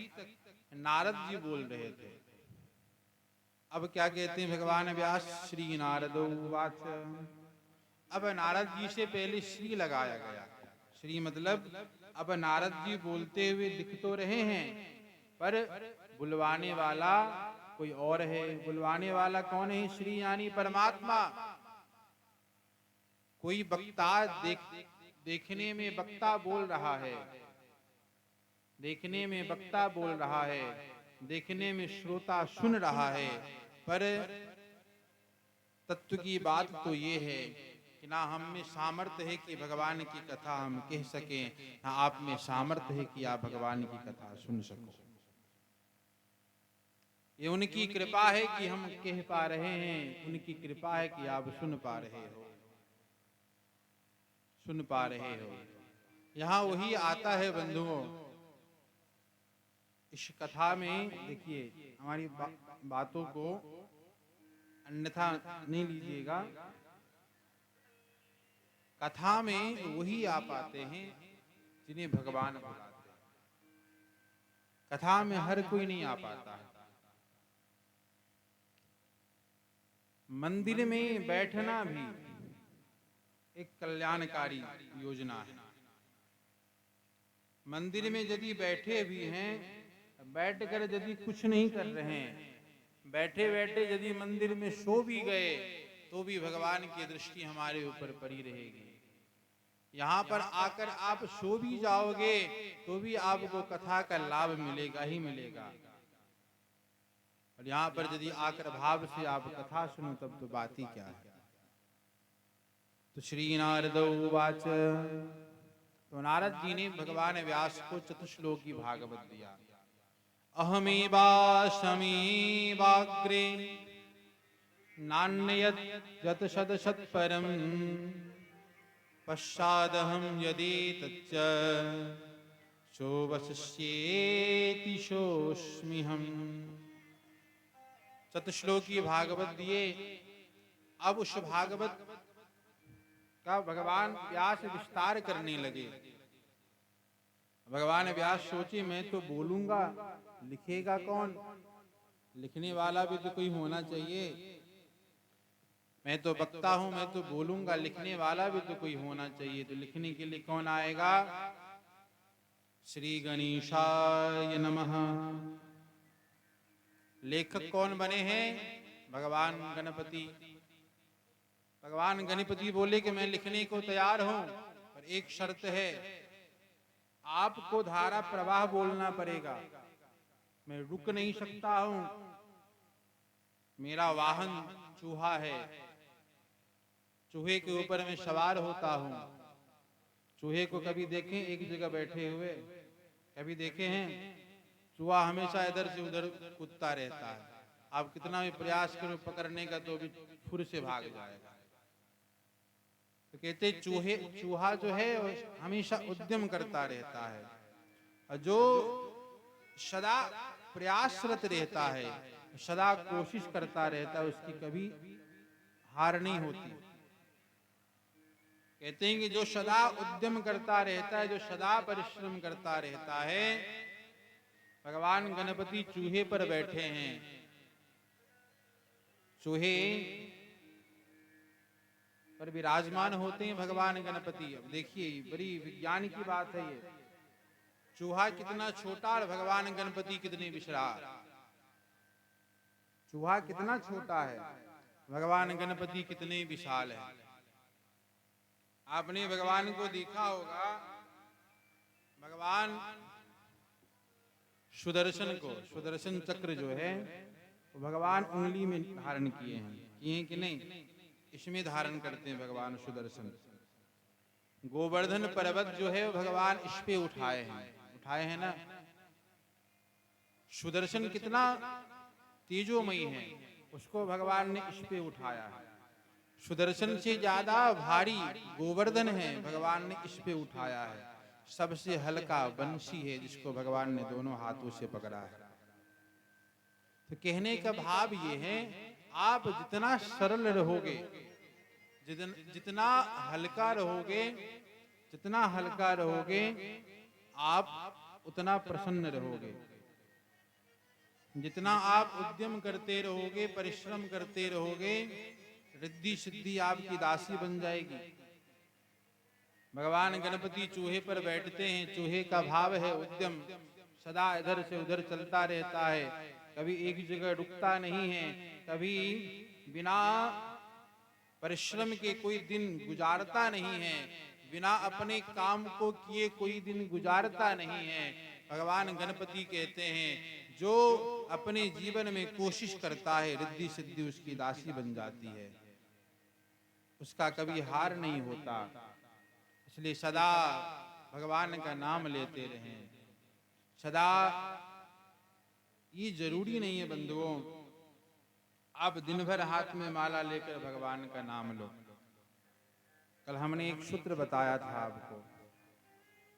नारद जी बोल रहे थे। अब क्या कहते हैं भगवान व्यास, श्री नारदो वाच। अब नारद जी से पहले श्री लगाया गया। श्री मतलब अब नारद जी बोलते हुए दिख तो रहे हैं, पर बुलवाने वाला कोई और है। बुलवाने वाला कौन है? श्री यानी परमात्मा। कोई वक्ता देखने में वक्ता बोल रहा है, देखने में वक्ता बोल रहा है, देखने में श्रोता सुन रहा है, पर तत्व की बात तो ये है कि ना हम में सामर्थ्य है कि भगवान की कथा हम कह सकें, ना आप में सामर्थ्य है कि आप भगवान की कथा सुन सको। ये उनकी कृपा है कि हम कह पा रहे हैं, उनकी कृपा है कि आप सुन पा रहे हो, सुन पा रहे हो। यहां वही आता है बंधुओं, इस कथा में देखिए, हमारी बातों को अन्यथा नहीं लीजिएगा। कथा में वही आ पाते हैं जिन्हें भगवान बुलाते हैं। कथा में हर कोई नहीं आ पाता है। मंदिर में बैठना भी एक कल्याणकारी योजना है। मंदिर में यदि बैठे भी हैं, बैठकर यदि कुछ नहीं कर रहे हैं, बैठे बैठे यदि मंदिर में सो भी गए, तो भी भगवान की दृष्टि हमारे ऊपर पड़ी रहेगी। यहाँ पर आकर आप सो भी जाओगे तो भी आपको कथा का लाभ मिलेगा ही मिलेगा। और यहाँ पर यदि आकर भाव से आप कथा सुनो, तब तो बात ही क्या है। तो श्री नारदो वाच। तो नारद जी ने भगवान व्यास को चतुश्लोकी भागवत दिया। अहमेवाशमेवाग्रे नान्यत् यत् सदसत्परम् पश्चादहं यदेतच्च सोऽवशिष्येति सोऽस्म्यहम्। चतुश्लोकी भागवत दिए। अब उस भागवत का भगवान व्यास विस्तार करने लगे। भगवान व्यास सोचे, मैं तो बोलूंगा, लिखेगा कौन? लिखने वाला भी तो कोई होना चाहिए। मैं तो वक्ता हूं, मैं तो बोलूंगा, लिखने वाला भी तो कोई होना चाहिए। तो लिखने के लिए कौन आएगा? श्री गणेशाय नमः। लेखक कौन बने हैं? भगवान गणपति। भगवान गणपति बोले कि मैं लिखने को तैयार हूं, पर एक शर्त है, आपको धारा प्रवाह बोलना पड़ेगा। मैं रुक नहीं सकता हूं। मेरा वाहन चूहा है, चूहे के ऊपर मैं सवार होता हूं। चूहे को कभी देखें एक जगह बैठे हुए? कभी देखे हैं? चूहा हमेशा इधर से उधर कूदता रहता है। आप कितना भी प्रयास करो पकड़ने का तो भी फुर से भाग जाएगा। तो कहते चूहा जो है वो हमेशा उद्यम करता रहता है, और जो सदा प्रयासरत रहता है, सदा कोशिश करता रहता है, उसकी कभी हार नहीं होती। कहते हैं कि जो सदा उद्यम करता रहता है, जो सदा परिश्रम करता रहता है, भगवान गणपति चूहे पर बैठे हैं। चूहे पर विराजमान होते हैं भगवान गणपति। अब देखिए बड़ी विज्ञान की बात है ये। चूहा कितना छोटा और भगवान गणपति कितने विशाल। चूहा कितना छोटा है, भगवान गणपति कितने विशाल है। आपने भगवान को देखा होगा, भगवान सुदर्शन को, सुदर्शन चक्र जो है वो भगवान उंगली में धारण किए हैं कि नहीं? इसमें धारण करते हैं भगवान सुदर्शन। गोवर्धन पर्वत जो है वो भगवान इस पे उठाए हैं ना। सुदर्शन कितना तेजोमयी है, उसको भगवान ने इस पे उठाया है। सुदर्शन से ज्यादा भारी गोवर्धन है, भगवान ने इस पे उठाया है। सबसे हल्का बंसी है जिसको भगवान ने दोनों हाथों से पकड़ा है। तो कहने का भाव ये है, आप जितना सरल रहोगे, जितना हल्का रहोगे, आप उतना प्रसन्न रहोगे। जितना आप उद्यम करते रहोगे, परिश्रम करते रहोगे, रिद्धि सिद्धि आपकी दासी बन जाएगी। भगवान गणपति चूहे पर बैठते हैं। चूहे का भाव है उद्यम, सदा इधर से उधर चलता रहता है, कभी एक जगह रुकता नहीं है, कभी बिना परिश्रम के कोई दिन गुजारता नहीं है, बिना अपने काम को किए कोई दिन गुजारता नहीं है। भगवान गणपति कहते हैं जो अपने जीवन में कोशिश करता है, रिद्धि सिद्धि उसकी दासी बन जाती है, उसका कभी हार नहीं होता। इसलिए सदा भगवान का नाम लेते रहें। सदा ये जरूरी नहीं है बंधुओं आप दिन भर हाथ में माला लेकर भगवान का नाम लो। कल हमने एक सूत्र बताया था आपको,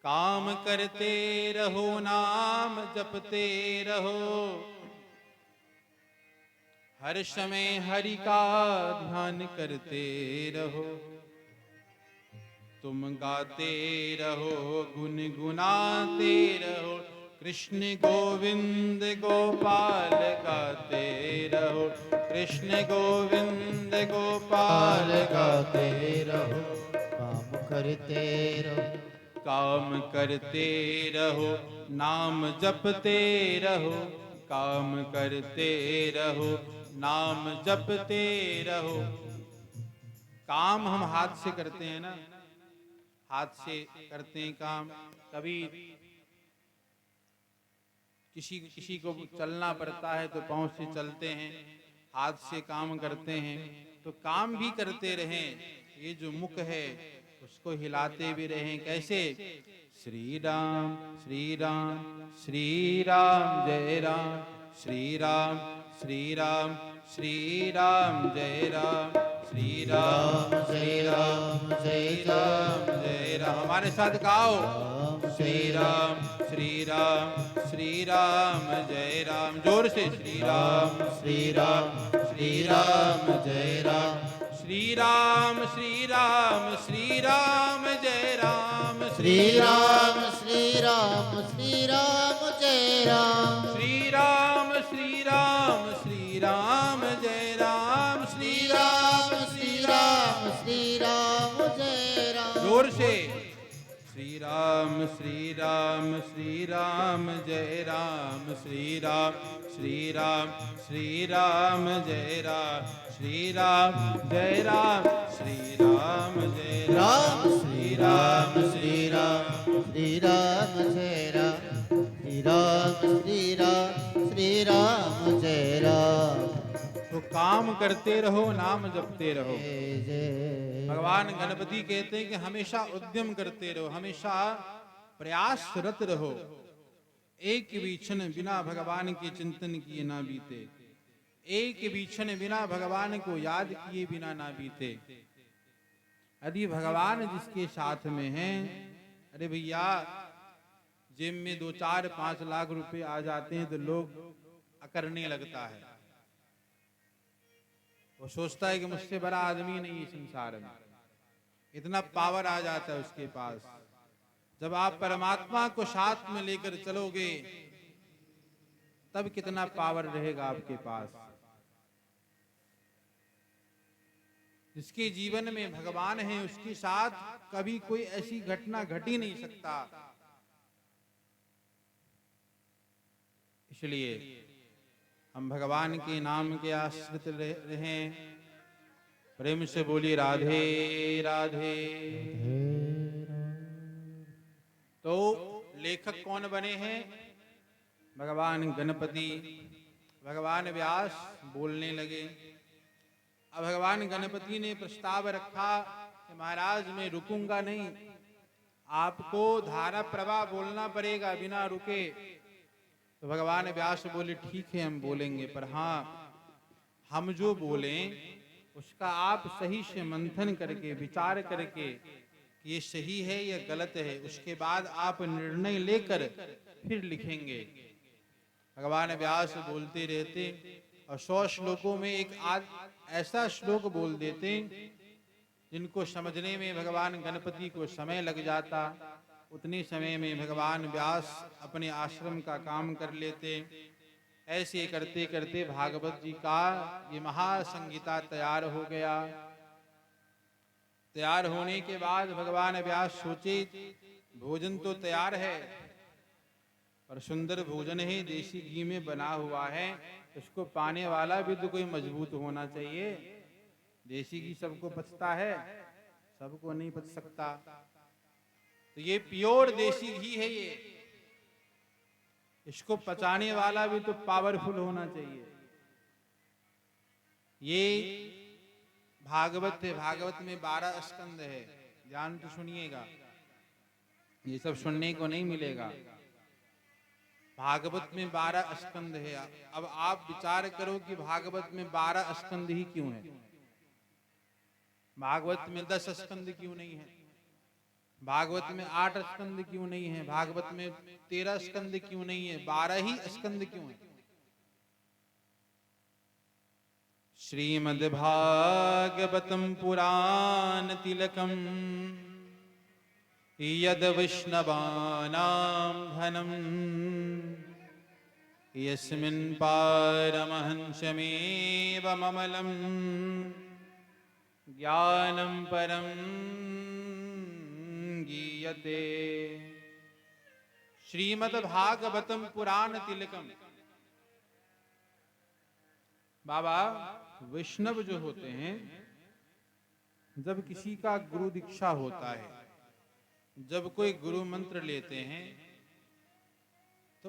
काम करते रहो, नाम जपते रहो, हर समय हरि का ध्यान करते रहो, तुम गाते रहो, गुनगुनाते रहो, कृष्ण गोविंद गोपाल गाते रहो, कृष्ण गोविंद गोपाल गाते रहो। काम करते रहो, नाम जपते रहो, काम करते रहो, नाम जपते रहो। काम हम हाथ से करते हैं ना, हाथ से करते हैं काम। कभी किसी को चलना पड़ता है तो पांव से चलते हैं, हाथ से काम करते हैं। तो काम भी करते रहें, ये जो मुख है उसको हिलाते भी रहें। कैसे? श्री राम श्री राम श्री राम जय राम, श्री राम श्री राम श्री राम जय राम, श्री राम जय राम जय राम जय राम। हमारे साथ गाओ, श्री राम श्री राम श्री राम जय राम। जोर से, श्री राम श्री राम श्री राम जय राम, श्री राम श्री राम श्री राम जय राम, श्री राम श्री राम श्री राम जय राम, श्री राम श्री राम श्री राम जय राम, श्री राम श्री राम श्री राम जय राम। जोर से, श्री राम श्री राम श्री राम जय राम, श्री राम श्री राम श्री राम जय राम, श्री राम जय राम श्री राम जय राम, श्री राम श्री राम श्री राम जय राम, श्री राम श्री राम श्री राम जय राम। तो काम करते रहो, नाम जपते रहो। जय जय भगवान गणपति कहते हैं कि हमेशा उद्यम करते रहो, हमेशा प्रयासरत रहो। एक भी क्षण बिना भगवान के चिंतन किए ना बीते, एक भी क्षण बिना भगवान को याद किए बिना ना बीते। यदि भगवान जिसके साथ में हैं, अरे भैया जेब में 2, 4, 5 लाख रुपए आ जाते हैं तो लोग अकरने लगता है। वो सोचता है कि मुझसे बड़ा आदमी नहीं है संसार में, इतना पावर आ जाता है उसके पास। जब आप परमात्मा को साथ में लेकर चलोगे तब कितना पावर रहेगा आपके पास। जिसके जीवन में भगवान है उसके साथ कभी कोई ऐसी घटना घट ही नहीं सकता। इसलिए हम भगवान के नाम के आश्रित रहें। प्रेम से बोलिए राधे राधे। तो लेखक कौन बने हैं? भगवान गणपति। भगवान व्यास बोलने लगे। अब भगवान गणपति ने प्रस्ताव रखा कि महाराज मैं रुकूंगा नहीं, आपको धारा प्रवाह बोलना पड़ेगा बिना रुके। तो भगवान व्यास बोले ठीक है हम बोलेंगे, पर हाँ हम जो बोलें उसका आप सही से मंथन करके विचार करके कि ये सही है या गलत है, उसके बाद आप निर्णय लेकर फिर लिखेंगे। भगवान व्यास बोलते रहते और 100 श्लोकों में एक ऐसा श्लोक बोल देते जिनको समझने में भगवान गणपति को समय लग जाता। उतने समय में भगवान व्यास अपने आश्रम का काम कर लेते। ऐसे करते करते भागवत जी का ये महासंहिता तैयार हो गया। तैयार होने के बाद भगवान व्यास सोचे भोजन तो तैयार है, पर सुंदर भोजन है, देसी घी में बना हुआ है, इसको पाने वाला भी तो कोई मजबूत होना चाहिए। देसी घी सबको पचता है, सबको नहीं पच सकता। तो ये प्योर देसी घी है, ये इसको पचाने वाला भी तो पावरफुल होना चाहिए। ये भागवत है, भागवत में 12 स्कंद है, ध्यान तो सुनिएगा, ये सब सुनने को नहीं मिलेगा। भागवत में 12 स्कंद है। अब आप विचार करो कि भागवत में 12 स्कंद ही क्यों है? भागवत में 10 स्कंद क्यों नहीं है? भागवत में 8 स्कंद क्यों नहीं है? भागवत में 13 स्कंद क्यों नहीं है? 12 ही स्कंद क्यों है? श्रीमद् भागवतम पुराण तिलकम यद वैष्णवानां धनम यस्मिन् पारमहंसमेवममलं ज्ञानं परं गीयते। श्रीमद् भागवतम पुराण तिलकम। बाबा वैष्णव जो होते हैं, जब किसी का गुरु दीक्षा होता है, जब कोई गुरु मंत्र लेते हैं तो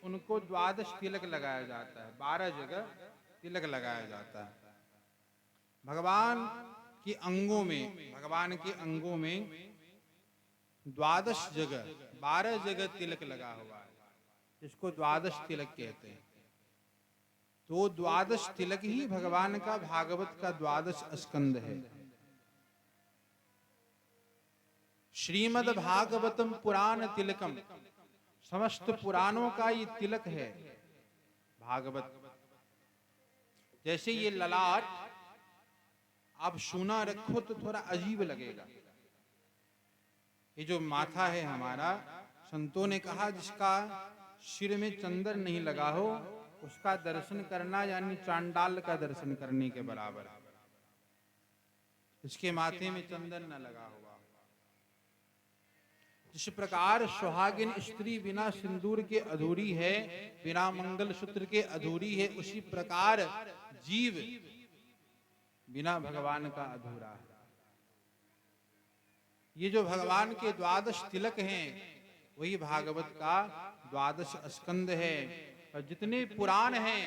उनको 12 तिलक लगाया जाता है, 12 जगह तिलक लगाया जाता है। भगवान के अंगों में 12 जगह 12 जगह तिलक लगा हुआ है, इसको 12 तिलक कहते हैं। तो 12 तिलक ही भगवान का भागवत का 12 स्कंद है। श्रीमद् भागवतम पुराण तिलकम, समस्त पुराणों का ये तिलक है भागवत। जैसे ये ललाट आप सूना रखो तो थोड़ा अजीब लगेगा। ये जो माथा है हमारा, संतों ने कहा जिसका सिर में चंदन नहीं लगा हो उसका दर्शन करना यानी चांडाल का दर्शन करने के बराबर। इसके माथे में चंदन न लगा हुआ। जिस प्रकार सुहागिन स्त्री बिना सिंदूर के अधूरी है, बिना मंगल सूत्र के अधूरी है, उसी प्रकार जीव बिना भगवान का अधूरा है। ये जो भगवान के 12 तिलक हैं वही भागवत का 12 स्कंद है। और जितने पुराण हैं,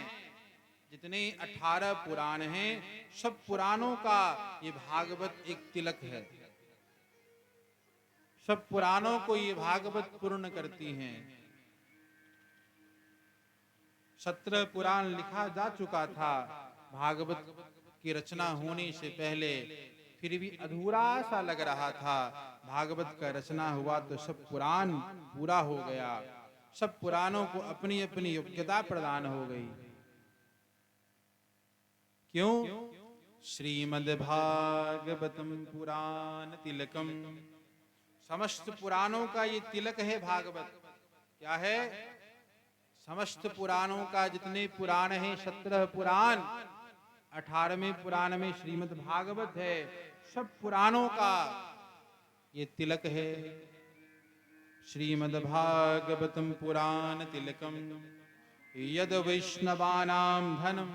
जितने 18 पुराण हैं, सब पुराणों का ये भागवत एक तिलक है। सब पुराणों को ये भागवत पूर्ण करती हैं। 17 पुराण लिखा जा चुका था भागवत की रचना होने से पहले, फिर भी अधूरा सा लग रहा था। भागवत का रचना हुआ तो सब पुराण पूरा हो गया, सब पुराणों को अपनी अपनी योग्यता प्रदान हो गई। क्यों? श्रीमद् भागवतम पुराण तिलकम, समस्त पुराणों का ये तिलक है भागवत। क्या है? समस्त पुराणों का जितने पुराण हैं, 17 पुराण, 18वें पुराण में श्रीमद् भागवत है, सब पुराणों का ये तिलक है। श्रीमद् भागवतम पुराण तिलकम यद वैष्णवानां धनम।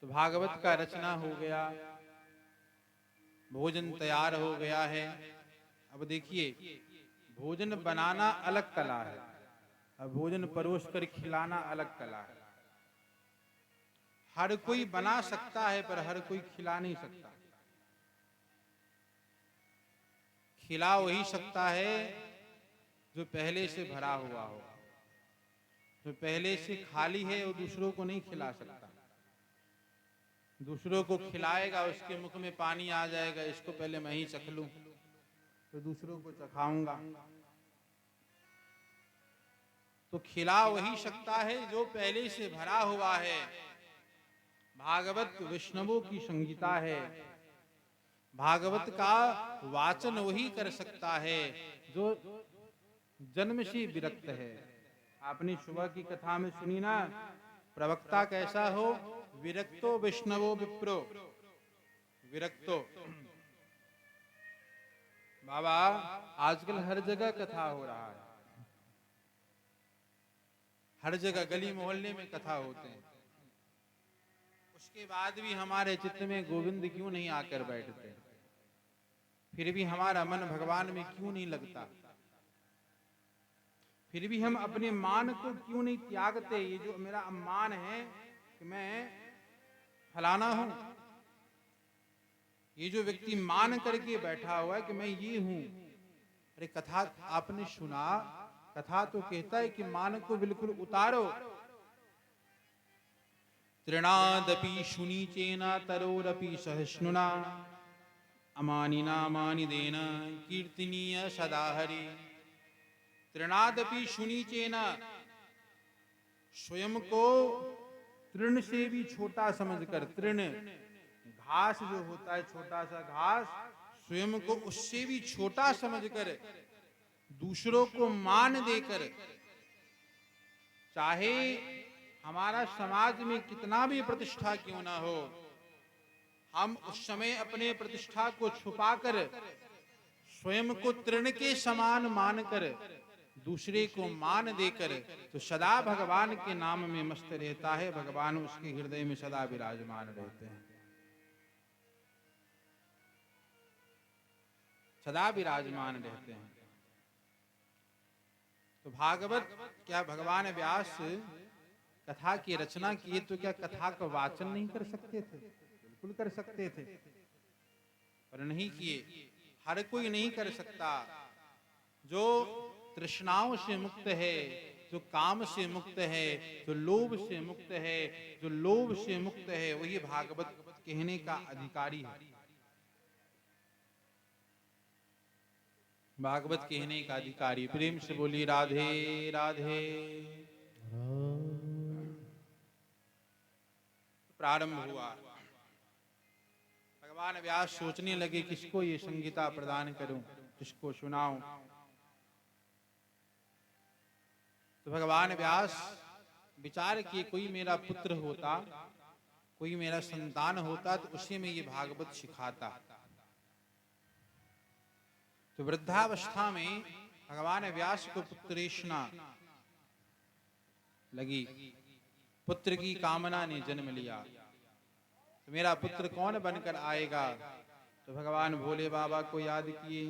तो भागवत का रचना हो गया, भोजन तैयार हो गया है। अब देखिए, भोजन बनाना अलग कला है, अब भोजन परोस कर खिलाना अलग कला है। हर कोई बना सकता है पर हर कोई खिला नहीं सकता। खिला वही सकता है जो पहले से भरा हुआ हो। जो पहले से खाली है वो दूसरों को नहीं खिला सकता। दूसरों को खिलाएगा, उसके मुख में पानी आ जाएगा, इसको पहले मैं ही चख लूं तो दूसरों को चखाऊंगा। तो खिला वही सकता है जो पहले से भरा हुआ है। भागवत वैष्णवों की संगीता है। भागवत का वाचन वही कर सकता है जो जन्म से विरक्त है। आपने सुबह की कथा में सुनी ना, प्रवक्ता कैसा हो? विरक्तो वैष्णवो विप्रो। विरक्तो। बाबा, आजकल हर जगह कथा हो रहा है, हर जगह गली मोहल्ले में कथा होते हैं। उसके बाद भी हमारे चित्त में गोविंद क्यों नहीं आकर बैठते? फिर भी हमारा मन भगवान में क्यों नहीं लगता? फिर भी हम अपने मान को क्यों नहीं त्यागते? ये जो मेरा अम्मान है कि मैं फलाना हूं, ये जो व्यक्ति मान करके बैठा हुआ है कि मैं ये हूं। अरे कथा आपने सुना, कथा तो कहता है कि मान को बिल्कुल उतारो। तृणादपि शुनीचेना तरोरपि सहिष्णुना अमानिना मानिदेन कीर्तनीय सदा हरि। तृणादपि शुनीचेना, स्वयं को तृण से भी छोटा समझकर, तृण घास जो होता है, छोटा सा घास, स्वयं को उससे भी छोटा समझकर, दूसरों को मान देकर, चाहे हमारा समाज में कितना भी प्रतिष्ठा क्यों ना हो, हम उस समय अपने प्रतिष्ठा को छुपाकर स्वयं को तृण के समान मानकर दूसरे को मान देकर तो सदा भगवान के नाम में मस्त रहता है। भगवान उसके हृदय में सदा विराजमान रहते हैं, सदा विराजमान रहते हैं। तो भागवत, क्या भगवान व्यास कथा की रचना किए तो क्या कथा का वाचन नहीं कर सकते थे? बिल्कुल कर सकते थे, पर नहीं किए। हर कोई नहीं कर सकता। जो तृष्णाओं से मुक्त है, जो काम से मुक्त है, जो लोभ से मुक्त है, जो लोभ से मुक्त है, वही भागवत कहने का अधिकारी है। भागवत कहने का अधिकारी। प्रेम से बोली राधे राधे। प्रारंभ हुआ। भगवान व्यास सोचने लगे किसको ये संगीता प्रदान करूं, किसको सुनाऊं। तो भगवान व्यास विचार किए, कोई मेरा पुत्र होता, कोई मेरा संतान होता तो उसे मैं ये भागवत सिखाता। तो वृद्धावस्था में भगवान व्यास को पुत्रेष्णा लगी, पुत्र की कामना ने जन्म लिया। तो मेरा पुत्र कौन बनकर आएगा? तो भगवान भोले बाबा को याद किए,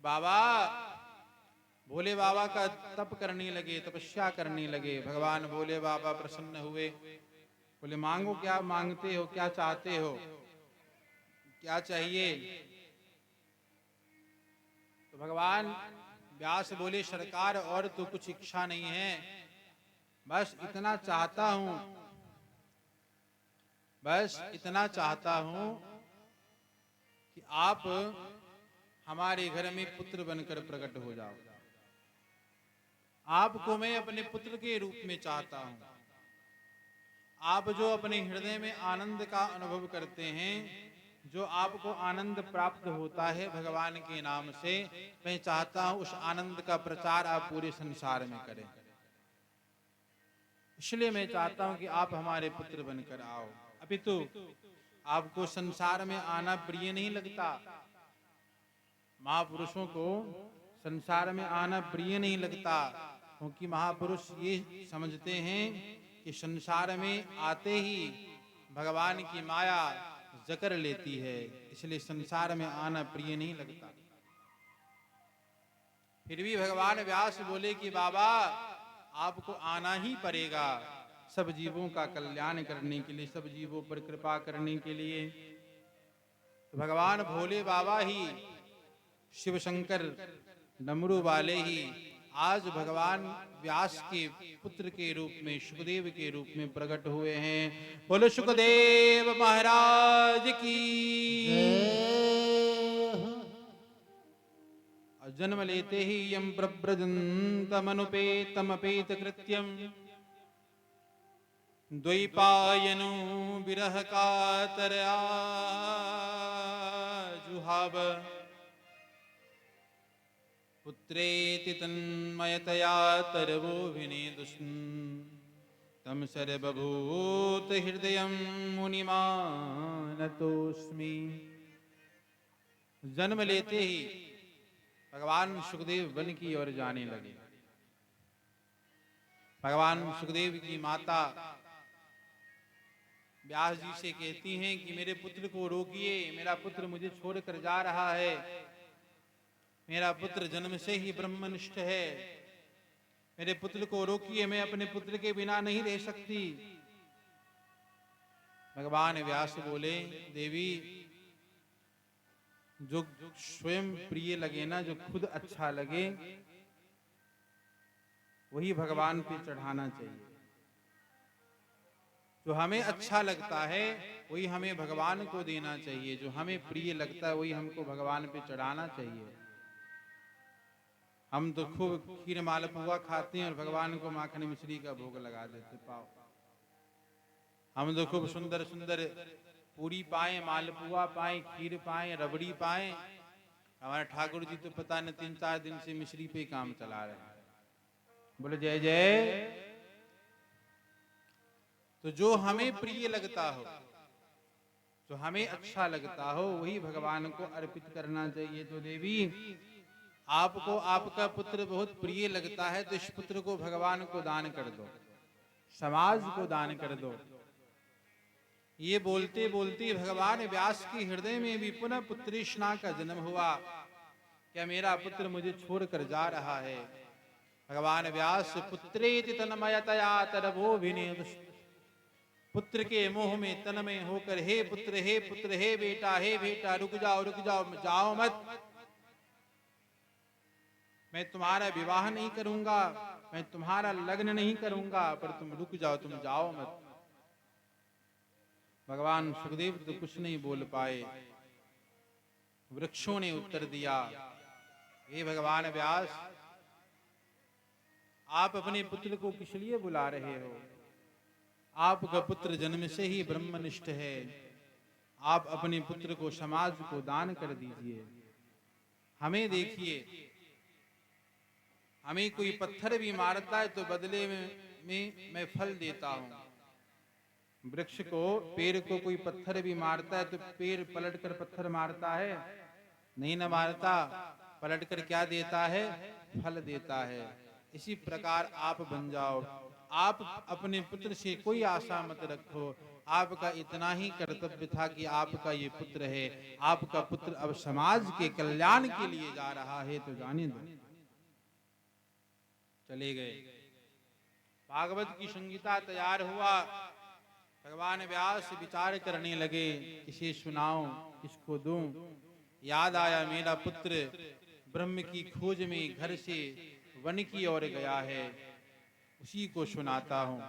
बाबा भोले बाबा का तप करने लगे, तपस्या करने लगे। भगवान भोले बाबा प्रसन्न हुए, बोले मांगो, क्या मांगते हो, क्या चाहते हो, क्या चाहिए? तो भगवान व्यास बोले सरकार और तो कुछ इच्छा नहीं है, बस इतना चाहता हूं, बस इतना चाहता हूं कि आप हमारे घर में पुत्र बनकर प्रकट हो जाओ। आपको मैं अपने पुत्र के रूप में चाहता हूं। आप जो अपने हृदय में आनंद का अनुभव करते हैं, जो आपको आनंद प्राप्त होता है भगवान के नाम से, मैं चाहता हूं उस आनंद का प्रचार आप पूरे संसार में करें। इसलिए मैं चाहता हूं कि आप हमारे पुत्र बनकर आओ। अपितु आपको संसार में आना प्रिय नहीं लगता, महापुरुषों को संसार में आना प्रिय नहीं लगता, क्योंकि महापुरुष ये समझते हैं कि संसार में आते ही भगवान की माया जकड़ लेती है, इसलिए संसार में आना प्रिय नहीं लगता। फिर भी भगवान व्यास बोले कि बाबा आपको आना ही पड़ेगा, सब जीवों का कल्याण करने के लिए, सब जीवों पर कृपा करने के लिए। तो भगवान भोले बाबा ही, शिव शंकर डमरू वाले ही आज भगवान व्यास के पुत्र के रूप में, सुखदेव के रूप में प्रकट हुए हैं। बोलो सुखदेव महाराज की। जन्म लेते ही यम प्रव्रजन्तमनुपेतमपेत कृत्यम, द्वैपायनो विरह कातरया जुहाव, पुत्रेति तन्मयतया तरवोऽभिनेदुस्म, तं सर्वभूत हृदयं मुनिमानतोऽस्मि। जन्म लेते ही भगवान सुखदेव वन की ओर जाने लगे। भगवान सुखदेव की माता व्यास जी से कहती हैं कि मेरे पुत्र को रोकिए, मेरा पुत्र मुझे छोड़कर जा रहा है, मेरा पुत्र जन्म से ही ब्रह्मनिष्ठ है, मेरे पुत्र को रोकिए, मैं अपने पुत्र के बिना नहीं रह सकती। भगवान व्यास बोले देवी, जो स्वयं प्रिय लगे ना, जो खुद अच्छा लगे, वही भगवान पे चढ़ाना चाहिए। जो हमें अच्छा लगता है वही हमें भगवान को देना चाहिए, जो हमें प्रिय लगता है वही हमको भगवान पे चढ़ाना चाहिए। हम तो खूब खीर मालपुआ खाते हैं और भगवान को माखन मिश्री का भोग लगा देते पाओ। हम तो खूब सुंदर सुंदर पूरी पाए, मालपुआ पाए, खीर पाए, रबड़ी पाए। हमारे ठाकुर जी तो पता नहीं 3-4 दिन से मिश्री पे काम चला रहे हैं। बोले जय जय। तो जो हमें प्रिय लगता हो, जो हमें अच्छा लगता हो, वही भगवान को अर्पित करना चाहिए। तो देवी, आपको आपका पुत्र बहुत प्रिय लगता है, तो इस पुत्र को भगवान को दान कर दो, समाज को दान कर दो। ये बोलते बोलते भगवान व्यास के हृदय में भी पुनः पुत्रेष्णा का जन्म हुआ। क्या मेरा पुत्र मुझे छोड़कर जा रहा है? भगवान व्यास पुत्रेति तन्मयतया तरवोऽभिनेदुः, पुत्र के मोह में तन्मय होकर हे पुत्र, हे पुत्र, हे बेटा, हे बेटा, रुक जाओ, रुक जाओ, जाओ मत, मैं तुम्हारा विवाह नहीं करूंगा, मैं तुम्हारा लग्न नहीं करूंगा, पर तुम रुक जाओ, तुम जाओ मत। भगवान सुखदेव तो कुछ नहीं बोल पाए, वृक्षों ने उत्तर दिया, हे भगवान व्यास, आप अपने पुत्र को किस लिए बुला रहे हो? आपका पुत्र जन्म से ही ब्रह्मनिष्ठ है, आप अपने पुत्र को समाज को दान कर दीजिए। हमें देखिए, हमें कोई पत्थर भी मारता है तो बदले में मैं फल देता हूं। वृक्ष को, पेड़ को कोई पत्थर भी मारता है तो पेड़ पलटकर पत्थर मारता है? नहीं ना मारता, पलटकर क्या देता है? फल देता है। इसी प्रकार आप बन जाओ। आप अपने पुत्र से कोई आशा मत रखो, आपका इतना ही कर्तव्य था कि आपका ये पुत्र है, आपका पुत्र अब समाज के कल्याण के लिए जा रहा है, तो जाने दो। चले गए। भागवत की संगीता तैयार हुआ। भगवान व्यास विचार करने लगे, किसे सुनाऊं, किसको दूं। याद आया मेरा पुत्र ब्रह्म की खोज में घर से वन की ओर गया है, उसी को सुनाता हूं,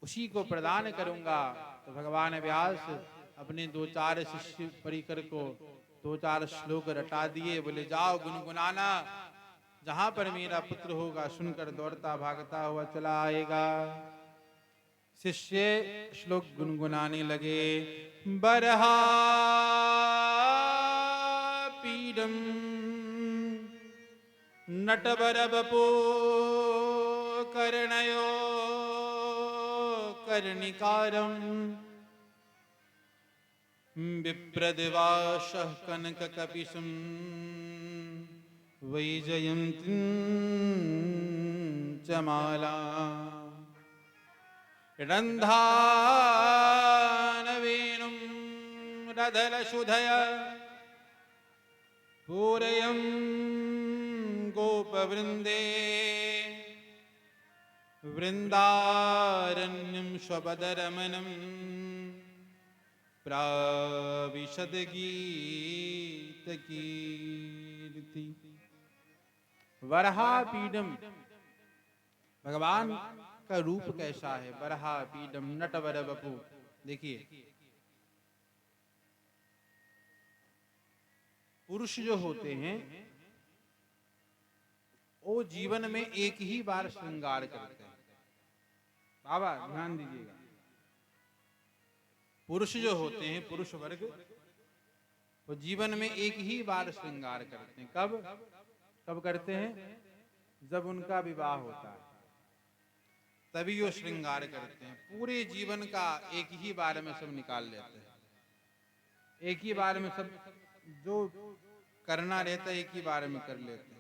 उसी को प्रदान करूंगा। तो भगवान व्यास अपने 2-4 शिष्य परिकर को 2-4 श्लोक रटा दिए। बोले जाओ गुनगुनाना, जहां पर मेरा पुत्र होगा सुनकर दौड़ता भागता हुआ चला आएगा। शिष्य श्लोक गुनगुनाने लगे। बरहा पीडम नटवर बपो कर्णयो कर्णिकारम विप्रदिवाशः कनक कपिशं वैजयन्तीं च माला रन्धान वेणुं रधलशुधया पूरयं गोपवृन्दे वृन्दारण्यं स्वपदरमणं प्राविशद गीत कीर्ति। वरहा पीडम, भगवान का रूप कैसा है। वरहा पीडम नटवर बपू। देखिए पुरुष जो होते हैं वो जीवन में एक ही बार श्रृंगार करते हैं। बाबा ध्यान दीजिएगा, पुरुष जो होते हैं, पुरुष वर्ग, वो जीवन में एक ही बार श्रृंगार करते हैं। कब कब करते हैं? जब उनका विवाह होता है तभी वो श्रृंगार करते हैं। पूरे जीवन का एक ही बार में सब निकाल लेते हैं, एक ही बार में सब जो करना रहता है एक ही बार में कर लेते हैं।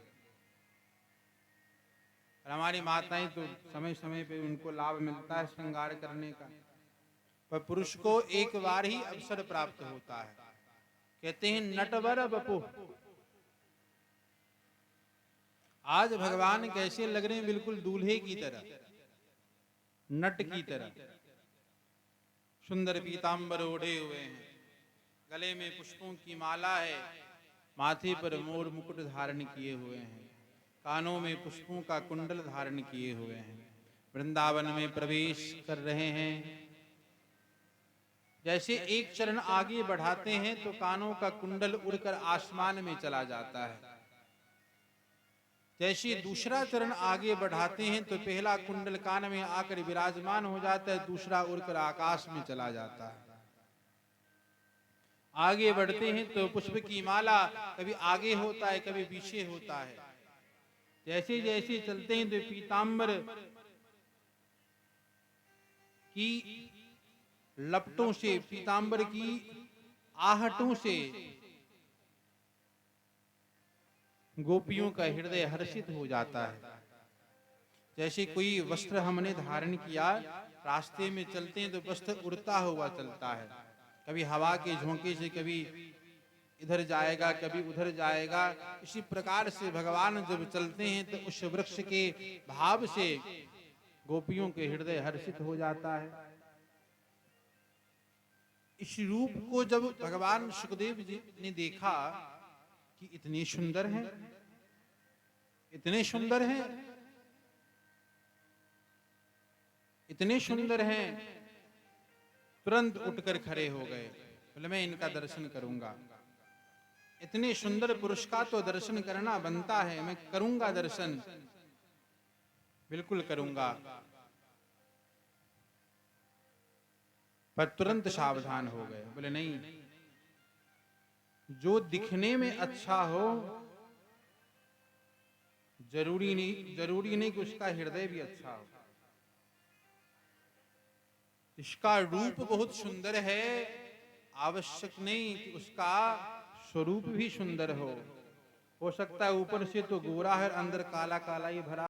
और हमारी माताएं तो समय समय पे उनको लाभ मिलता है श्रृंगार करने का, पर पुरुष को एक बार ही अवसर प्राप्त होता है। कहते हैं नटवर बपु। आज भगवान कैसे लग रहे हैं? बिल्कुल दूल्हे की तरह, नट की तरह। सुंदर पीतांबर ओढ़े हुए हैं, गले में पुष्पों की माला है, माथे पर मोर मुकुट धारण किए हुए हैं, कानों में पुष्पों का कुंडल धारण किए हुए हैं, वृंदावन में प्रवेश कर रहे हैं। जैसे एक चरण आगे बढ़ाते हैं तो कानों का कुंडल उड़कर आसमान में चला जाता है, जैसे दूसरा चरण आगे बढ़ाते हैं तो पहला कुंडल कान में आकर विराजमान हो जाता है, दूसरा उड़कर आकाश में चला जाता है। आगे बढ़ते हैं तो पुष्प की माला कभी आगे होता है कभी पीछे होता है। जैसे जैसे चलते हैं तो पीतांबर की लपटों से, पीतांबर की आहटों से गोपियों का हृदय हर्षित हो जाता है। जैसे कोई वस्त्र हमने धारण किया, रास्ते में चलते हैं तो वस्त्र उड़ता हुआ चलता है, कभी हवा के झोंके से कभी इधर जाएगा कभी उधर जाएगा। इसी प्रकार से भगवान जब चलते हैं तो उस वृक्ष के भाव से गोपियों के हृदय हर्षित हो जाता है। इस रूप को जब भगवान सुखदेव जी ने देखा कि इतने सुंदर हैं, इतने सुंदर हैं, इतने सुंदर हैं, तुरंत उठकर खड़े हो गए। बोले मैं इनका दर्शन करूंगा। इतने सुंदर पुरुष का तो दर्शन करना बनता है, मैं करूंगा दर्शन, बिल्कुल करूंगा। पर तुरंत सावधान हो गए। बोले नहीं, जो दिखने में अच्छा हो जरूरी नहीं कि उसका हृदय भी अच्छा हो। इसका रूप बहुत सुंदर है, आवश्यक नहीं कि उसका स्वरूप भी सुंदर हो सकता है ऊपर से तो गोरा है, अंदर काला काला ही भरा